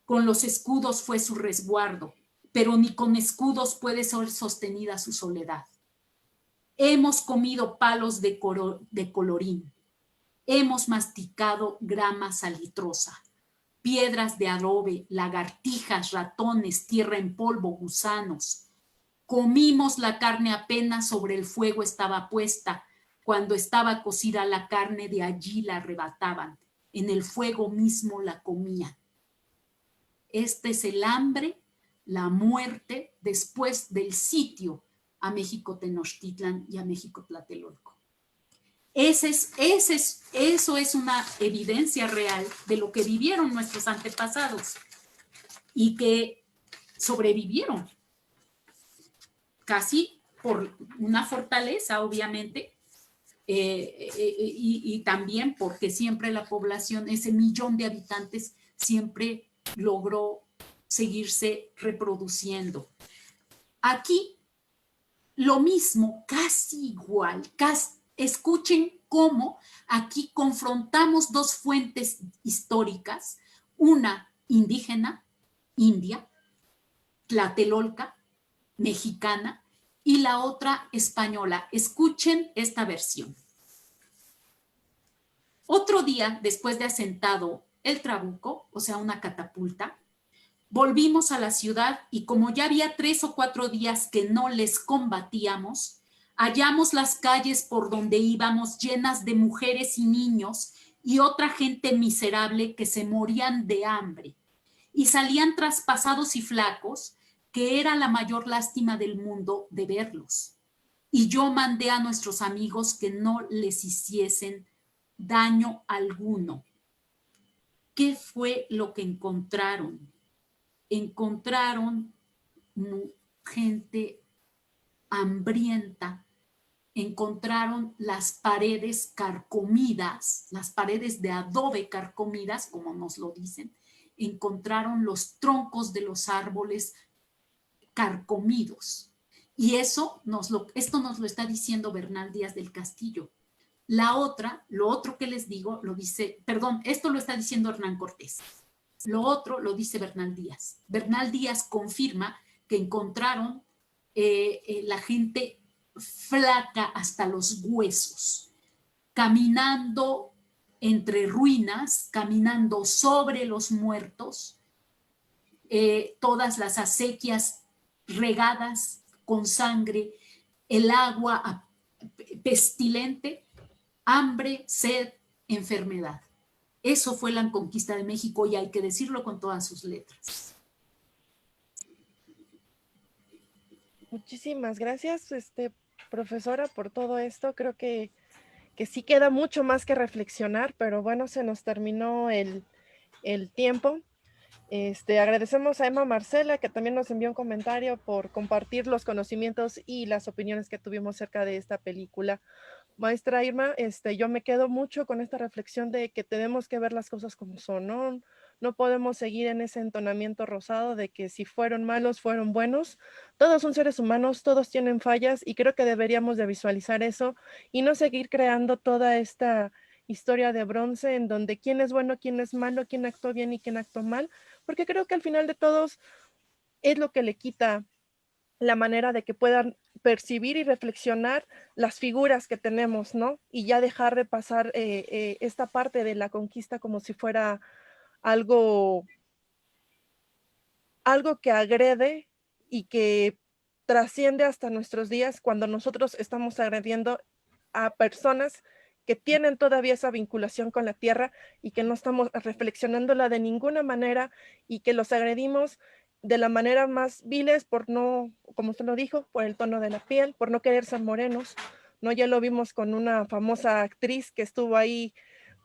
[SPEAKER 4] Con los escudos fue su resguardo, pero ni con escudos puede ser sostenida su soledad. Hemos comido palos de colorín, hemos masticado grama salitrosa, piedras de adobe, lagartijas, ratones, tierra en polvo, gusanos. Comimos la carne apenas sobre el fuego estaba puesta. Cuando estaba cocida la carne, de allí la arrebataban, en el fuego mismo la comían. Este es el hambre, la muerte, después del sitio a México Tenochtitlan y a México Tlatelolco. Eso es una evidencia real de lo que vivieron nuestros antepasados y que sobrevivieron, casi por una fortaleza, obviamente, y también porque siempre la población, ese 1.000.000 de habitantes, siempre logró seguirse reproduciendo. Aquí lo mismo, casi igual. Escuchen cómo aquí confrontamos dos fuentes históricas, una indígena, india, tlatelolca, mexicana, y la otra española. Escuchen esta versión. Otro día, después de asentado el trabuco, o sea, una catapulta, volvimos a la ciudad y como ya había 3 o 4 días que no les combatíamos, hallamos las calles por donde íbamos llenas de mujeres y niños y otra gente miserable que se morían de hambre y salían traspasados y flacos, que era la mayor lástima del mundo de verlos. Y yo mandé a nuestros amigos que no les hiciesen daño alguno. ¿Qué fue lo que encontraron? Encontraron gente hambrienta, encontraron las paredes carcomidas, las paredes de adobe carcomidas, como nos lo dicen, encontraron los troncos de los árboles carcomidos. Y esto nos lo está diciendo Bernal Díaz del Castillo. Lo otro que les digo, esto lo está diciendo Hernán Cortés. Lo otro lo dice Bernal Díaz. Bernal Díaz confirma que encontraron la gente flaca hasta los huesos, caminando entre ruinas, caminando sobre los muertos, todas las acequias regadas con sangre, el agua pestilente, hambre, sed, enfermedad. Eso fue la conquista de México y hay que decirlo con todas sus letras.
[SPEAKER 3] Muchísimas gracias, profesora, por todo esto. Creo que sí queda mucho más que reflexionar, pero bueno, se nos terminó el tiempo. Agradecemos a Emma Marcela, que también nos envió un comentario, por compartir los conocimientos y las opiniones que tuvimos acerca de esta película. Maestra Irma, yo me quedo mucho con esta reflexión de que tenemos que ver las cosas como son, ¿no? No podemos seguir en ese entonamiento rosado de que si fueron malos, fueron buenos. Todos son seres humanos, todos tienen fallas y creo que deberíamos de visualizar eso y no seguir creando toda esta historia de bronce en donde quién es bueno, quién es malo, quién actuó bien y quién actuó mal, porque creo que al final de todos es lo que le quita la manera de que puedan percibir y reflexionar las figuras que tenemos, ¿no? Y ya dejar de pasar esta parte de la conquista como si fuera algo, algo que agrede y que trasciende hasta nuestros días cuando nosotros estamos agrediendo a personas que tienen todavía esa vinculación con la tierra y que no estamos reflexionándola de ninguna manera y que los agredimos de la manera más viles por no, como usted lo dijo, por el tono de la piel, por no querer ser morenos, ¿no? Ya lo vimos con una famosa actriz que estuvo ahí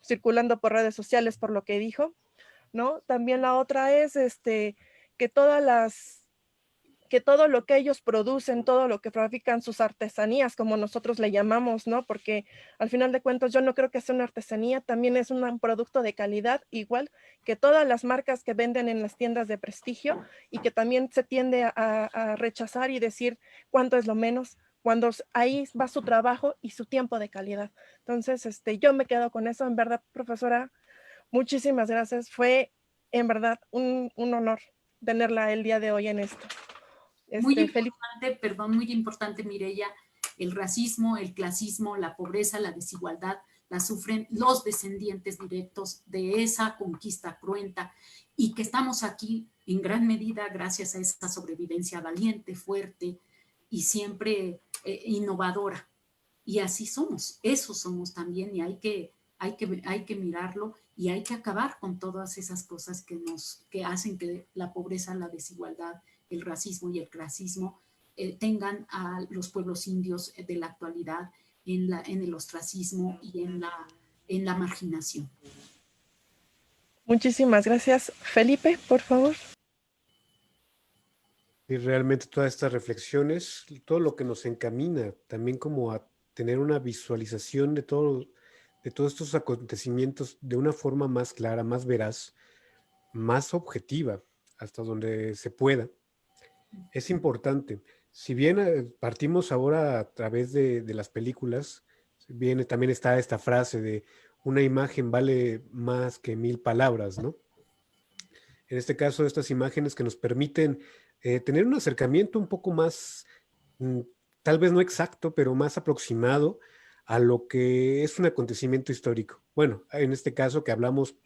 [SPEAKER 3] circulando por redes sociales por lo que dijo, ¿no? También la otra es que todas las que todo lo que ellos producen, todo lo que fabrican, sus artesanías, como nosotros le llamamos, ¿no? Porque al final de cuentas yo no creo que sea una artesanía, también es un producto de calidad, igual que todas las marcas que venden en las tiendas de prestigio y que también se tiende a rechazar y decir cuánto es lo menos, cuando ahí va su trabajo y su tiempo de calidad. Entonces, yo me quedo con eso, en verdad, profesora, muchísimas gracias. Fue en verdad un honor tenerla el día de hoy en esto.
[SPEAKER 4] Muy
[SPEAKER 3] Felipe.
[SPEAKER 4] importante, perdón, muy importante, Mireya, el racismo, el clasismo, la pobreza, la desigualdad, la sufren los descendientes directos de esa conquista cruenta y que estamos aquí en gran medida gracias a esa sobrevivencia valiente, fuerte y siempre innovadora. Y así somos, eso somos también y hay que mirarlo y hay que acabar con todas esas cosas que hacen que la pobreza, la desigualdad, el racismo y el clasismo tengan a los pueblos indios de la actualidad en el ostracismo y en la marginación.
[SPEAKER 3] Muchísimas gracias. Felipe, por favor.
[SPEAKER 2] Y realmente todas estas reflexiones, todo lo que nos encamina también como a tener una visualización de todos estos acontecimientos de una forma más clara, más veraz, más objetiva, hasta donde se pueda, es importante. Si bien partimos ahora a través de las películas, viene, también está esta frase de una imagen vale más que 1000 palabras, ¿no? En este caso, estas imágenes que nos permiten tener un acercamiento un poco más, tal vez no exacto, pero más aproximado a lo que es un acontecimiento histórico. Bueno, en este caso que hablamos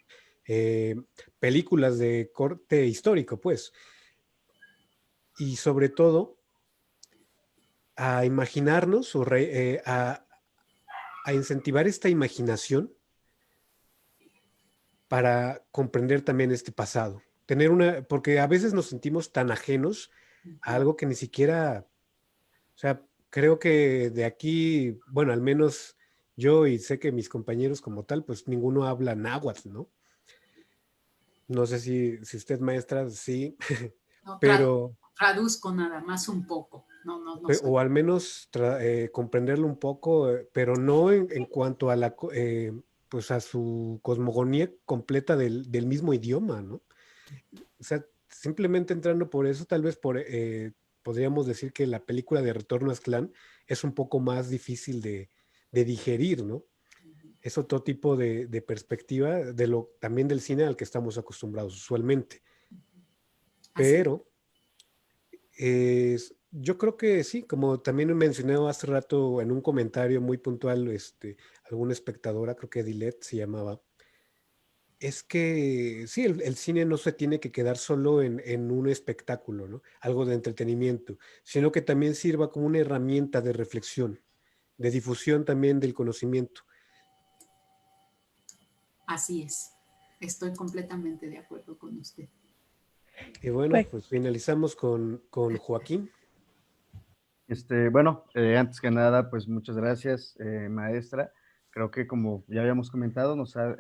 [SPEAKER 2] eh, películas de corte histórico, pues, y sobre todo a imaginarnos a incentivar esta imaginación para comprender también este pasado. Porque a veces nos sentimos tan ajenos a algo que ni siquiera, o sea, creo que de aquí, bueno, al menos yo y sé que mis compañeros como tal, pues ninguno habla náhuatl, ¿no? No sé si usted, maestra, sí,
[SPEAKER 4] No,
[SPEAKER 2] pero,
[SPEAKER 4] traduzco nada más un poco, no soy.
[SPEAKER 2] o al menos comprenderlo un poco, pero no en cuanto a pues a su cosmogonía completa del mismo idioma, ¿no? O sea, simplemente entrando por eso, tal vez podríamos decir que la película de Retorno a Aztlán es un poco más difícil de digerir, ¿no? Es otro tipo de perspectiva también del cine al que estamos acostumbrados usualmente.
[SPEAKER 4] Así.
[SPEAKER 2] Pero yo creo que sí, como también mencioné hace rato en un comentario muy puntual, alguna espectadora, creo que Dilet se llamaba, es que sí, el cine no se tiene que quedar solo en un espectáculo, ¿no? Algo de entretenimiento, sino que también sirva como una herramienta de reflexión, de difusión también del conocimiento.
[SPEAKER 4] Así es. Estoy completamente de acuerdo con usted.
[SPEAKER 2] Y bueno,
[SPEAKER 3] Pues,
[SPEAKER 2] pues finalizamos con Joaquín.
[SPEAKER 1] Bueno, antes que nada, pues muchas gracias, maestra. Creo que como ya habíamos comentado, nos ha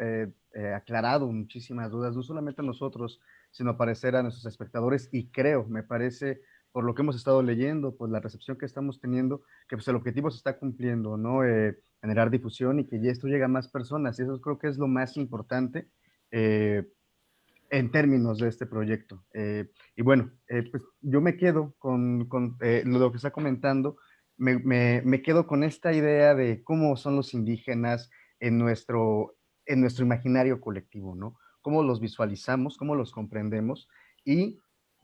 [SPEAKER 1] aclarado muchísimas dudas, no solamente a nosotros, sino a parecer a nuestros espectadores. Y creo, me parece, por lo que hemos estado leyendo, pues la recepción que estamos teniendo, que pues el objetivo se está cumpliendo, ¿no? Generar difusión y que ya esto llegue a más personas. Y eso creo que es lo más importante. En términos de este proyecto. Y bueno, pues yo me quedo con lo que está comentando, me quedo con esta idea de cómo son los indígenas en nuestro imaginario colectivo, ¿no? Cómo los visualizamos, cómo los comprendemos y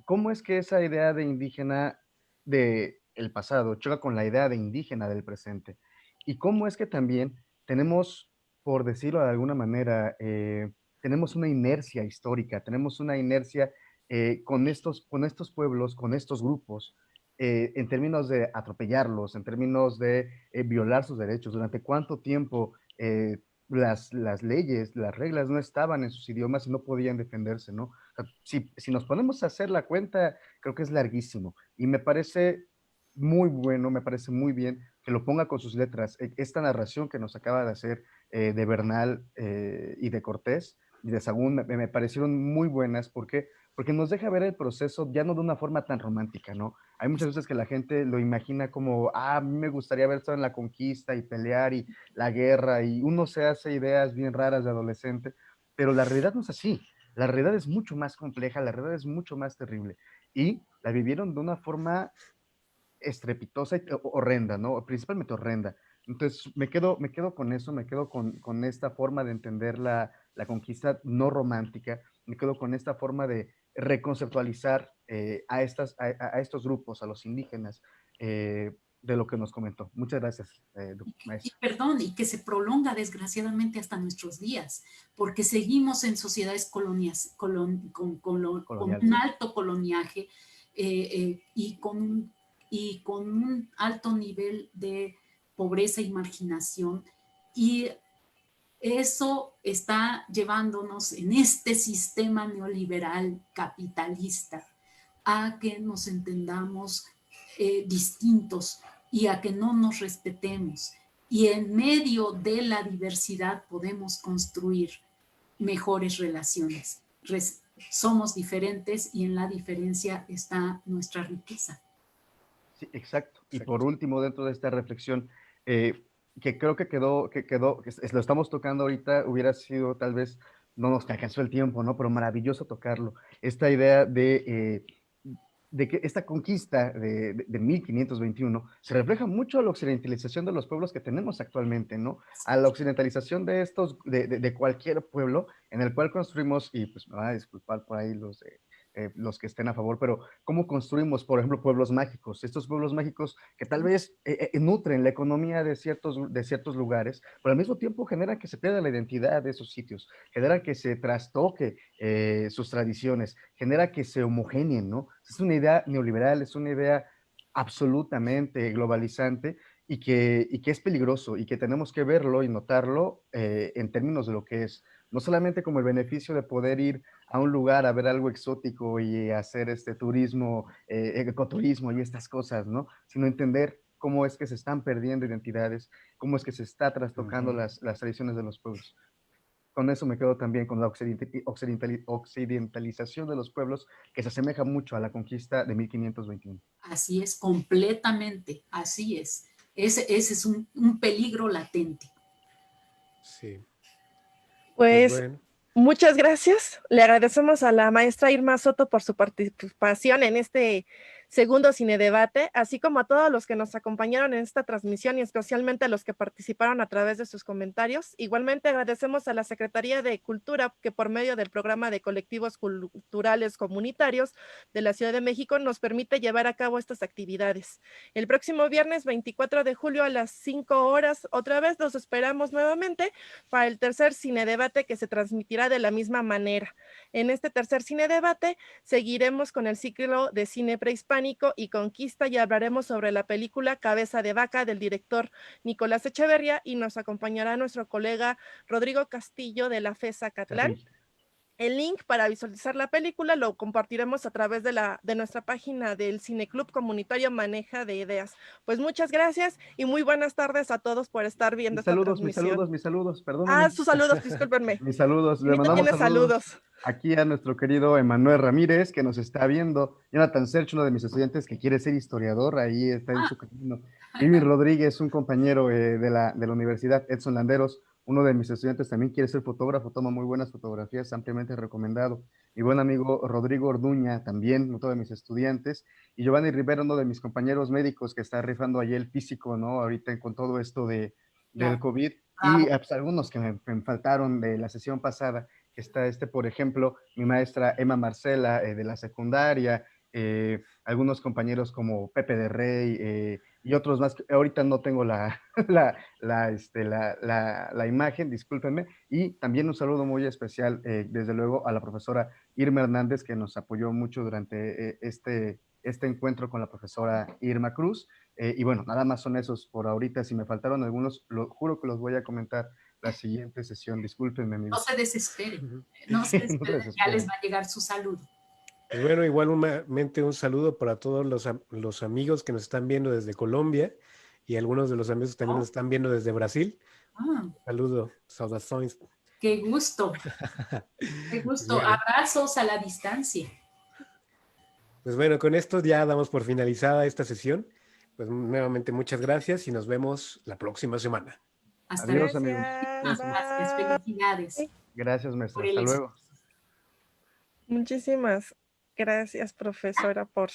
[SPEAKER 1] cómo es que esa idea de indígena de el pasado, choca con la idea de indígena del presente. Y cómo es que también tenemos, por decirlo de alguna manera, tenemos una inercia histórica, tenemos una inercia con estos pueblos, con estos grupos, en términos de atropellarlos, en términos de violar sus derechos. ¿Durante cuánto tiempo las leyes, las reglas no estaban en sus idiomas y no podían defenderse, ¿no? O sea, si nos ponemos a hacer la cuenta, creo que es larguísimo. Y me parece muy bueno, me parece muy bien que lo ponga con sus letras. Esta narración que nos acaba de hacer de Bernal y de Cortés y de Sagún me parecieron muy buenas porque nos deja ver el proceso ya no de una forma tan romántica, ¿no? Hay muchas veces que la gente lo imagina como, ah, a mí me gustaría haber estado en la conquista y pelear y la guerra, y uno se hace ideas bien raras de adolescente, pero la realidad no es así. La realidad es mucho más compleja, la realidad es mucho más terrible. Y la vivieron de una forma estrepitosa y horrenda, ¿no? Principalmente horrenda. Entonces, me quedo con eso, me quedo con esta forma de entender la conquista no romántica, me quedo con esta forma de reconceptualizar a estos grupos, a los indígenas, de lo que nos comentó. Muchas gracias,
[SPEAKER 4] Y
[SPEAKER 1] maestro.
[SPEAKER 4] perdón, y que se prolonga desgraciadamente hasta nuestros días, porque seguimos en sociedades colonias, con un
[SPEAKER 1] Coloniales.
[SPEAKER 4] alto coloniaje y con un alto nivel de pobreza y marginación. Y eso está llevándonos en este sistema neoliberal capitalista a que nos entendamos distintos y a que no nos respetemos. Y en medio de la diversidad podemos construir mejores relaciones. Somos diferentes y en la diferencia está nuestra riqueza.
[SPEAKER 1] Sí, exacto. Y por
[SPEAKER 2] Exacto.
[SPEAKER 1] último, dentro de esta reflexión, que creo lo estamos tocando ahorita, hubiera sido tal vez, no nos alcanzó el tiempo, ¿no? Pero maravilloso tocarlo. Esta idea de que esta conquista de 1521 se refleja mucho a la occidentalización de los pueblos que tenemos actualmente, ¿no? A la occidentalización de de cualquier pueblo en el cual construimos, y pues me van a disculpar por ahí los que estén a favor, pero ¿cómo construimos, por ejemplo, pueblos mágicos? Estos pueblos mágicos que tal vez nutren la economía de ciertos lugares, pero al mismo tiempo generan que se pierda la identidad de esos sitios, genera que se trastoque sus tradiciones, genera que se homogeneen, ¿no? Es una idea neoliberal, es una idea absolutamente globalizante y que es peligroso y que tenemos que verlo y notarlo en términos de lo que es, no solamente como el beneficio de poder ir a un lugar a ver algo exótico y hacer este turismo, ecoturismo y estas cosas, ¿no? Sino entender cómo es que se están perdiendo identidades, cómo es que se está trastocando las tradiciones de los pueblos. Con eso me quedo también con la occidentalización de los pueblos, que se asemeja mucho a la conquista de 1521.
[SPEAKER 4] Así es, completamente, así es. Ese es un peligro latente.
[SPEAKER 2] Sí, pues
[SPEAKER 3] Pues
[SPEAKER 2] bueno.
[SPEAKER 3] muchas gracias. Le agradecemos a la maestra Irma Soto por su participación en este segundo cine debate, así como a todos los que nos acompañaron en esta transmisión y especialmente a los que participaron a través de sus comentarios. Igualmente agradecemos a la Secretaría de Cultura que por medio del programa de colectivos culturales comunitarios de la Ciudad de México nos permite llevar a cabo estas actividades. El próximo viernes 24 de julio a las 5 horas, otra vez los esperamos nuevamente para el tercer cine debate que se transmitirá de la misma manera. En este tercer cine debate seguiremos con el ciclo de cine prehispánico y conquista y hablaremos sobre la película Cabeza de Vaca del director Nicolás Echeverría y nos acompañará nuestro colega Rodrigo Castillo de la FESA Catlán. El link para visualizar la película lo compartiremos a través de nuestra página del Cineclub Comunitario Maneja de Ideas. Pues muchas gracias y muy buenas tardes a todos por estar viendo esta transmisión.
[SPEAKER 1] Mis saludos,
[SPEAKER 3] Ah,
[SPEAKER 1] perdóname.
[SPEAKER 3] sus saludos, discúlpenme.
[SPEAKER 1] Mis saludos, le
[SPEAKER 3] Chinito
[SPEAKER 1] mandamos
[SPEAKER 3] tiene
[SPEAKER 1] saludos
[SPEAKER 3] saludos.
[SPEAKER 1] aquí a nuestro querido Emanuel Ramírez, que nos está viendo, Jonathan Serch, uno de mis estudiantes que quiere ser historiador, ahí está en su camino, Irving Rodríguez, un compañero de la universidad, Edson Landeros, uno de mis estudiantes también quiere ser fotógrafo, toma muy buenas fotografías, ampliamente recomendado, mi buen amigo Rodrigo Orduña, también uno de mis estudiantes, y Giovanni Rivera, uno de mis compañeros médicos que está rifando allí el físico, ¿no? Ahorita con todo esto del
[SPEAKER 4] Claro,
[SPEAKER 1] COVID, y
[SPEAKER 4] bravo.
[SPEAKER 1] pues, algunos que me faltaron de la sesión pasada, que está por ejemplo, mi maestra Emma Marcela de la secundaria, algunos compañeros como Pepe de Rey y otros más. Ahorita no tengo la imagen, discúlpenme. Y también un saludo muy especial, desde luego, a la profesora Irma Hernández, que nos apoyó mucho durante este encuentro con la profesora Irma Cruz. Y bueno, nada más son esos por ahorita. Si me faltaron algunos, lo juro que los voy a comentar la siguiente sesión. Discúlpenme,
[SPEAKER 4] No
[SPEAKER 1] amigos.
[SPEAKER 4] se desesperen,
[SPEAKER 2] Ujú.
[SPEAKER 4] no se
[SPEAKER 1] No se
[SPEAKER 4] desesperen, ya
[SPEAKER 1] desesperen.
[SPEAKER 4] les va a llegar su saludo.
[SPEAKER 2] Pues bueno, igualmente un saludo para todos los amigos que nos están viendo desde Colombia y algunos de los amigos que también nos están viendo desde Brasil.
[SPEAKER 4] Ah,
[SPEAKER 2] Saludo, saudações.
[SPEAKER 4] qué gusto, qué
[SPEAKER 2] Pues
[SPEAKER 4] gusto.
[SPEAKER 2] bueno,
[SPEAKER 4] Abrazos a la distancia.
[SPEAKER 2] pues bueno, con esto ya damos por finalizada esta sesión. Pues nuevamente muchas gracias y nos vemos la próxima semana.
[SPEAKER 4] Hasta luego.
[SPEAKER 1] Adiós, amigos.
[SPEAKER 3] Gracias,
[SPEAKER 4] Gracias,
[SPEAKER 3] bye.
[SPEAKER 4] felicidades
[SPEAKER 1] Gracias,
[SPEAKER 4] por
[SPEAKER 1] maestra.
[SPEAKER 4] el
[SPEAKER 1] Hasta
[SPEAKER 4] éxito.
[SPEAKER 1] luego.
[SPEAKER 3] Muchísimas gracias, profesora, por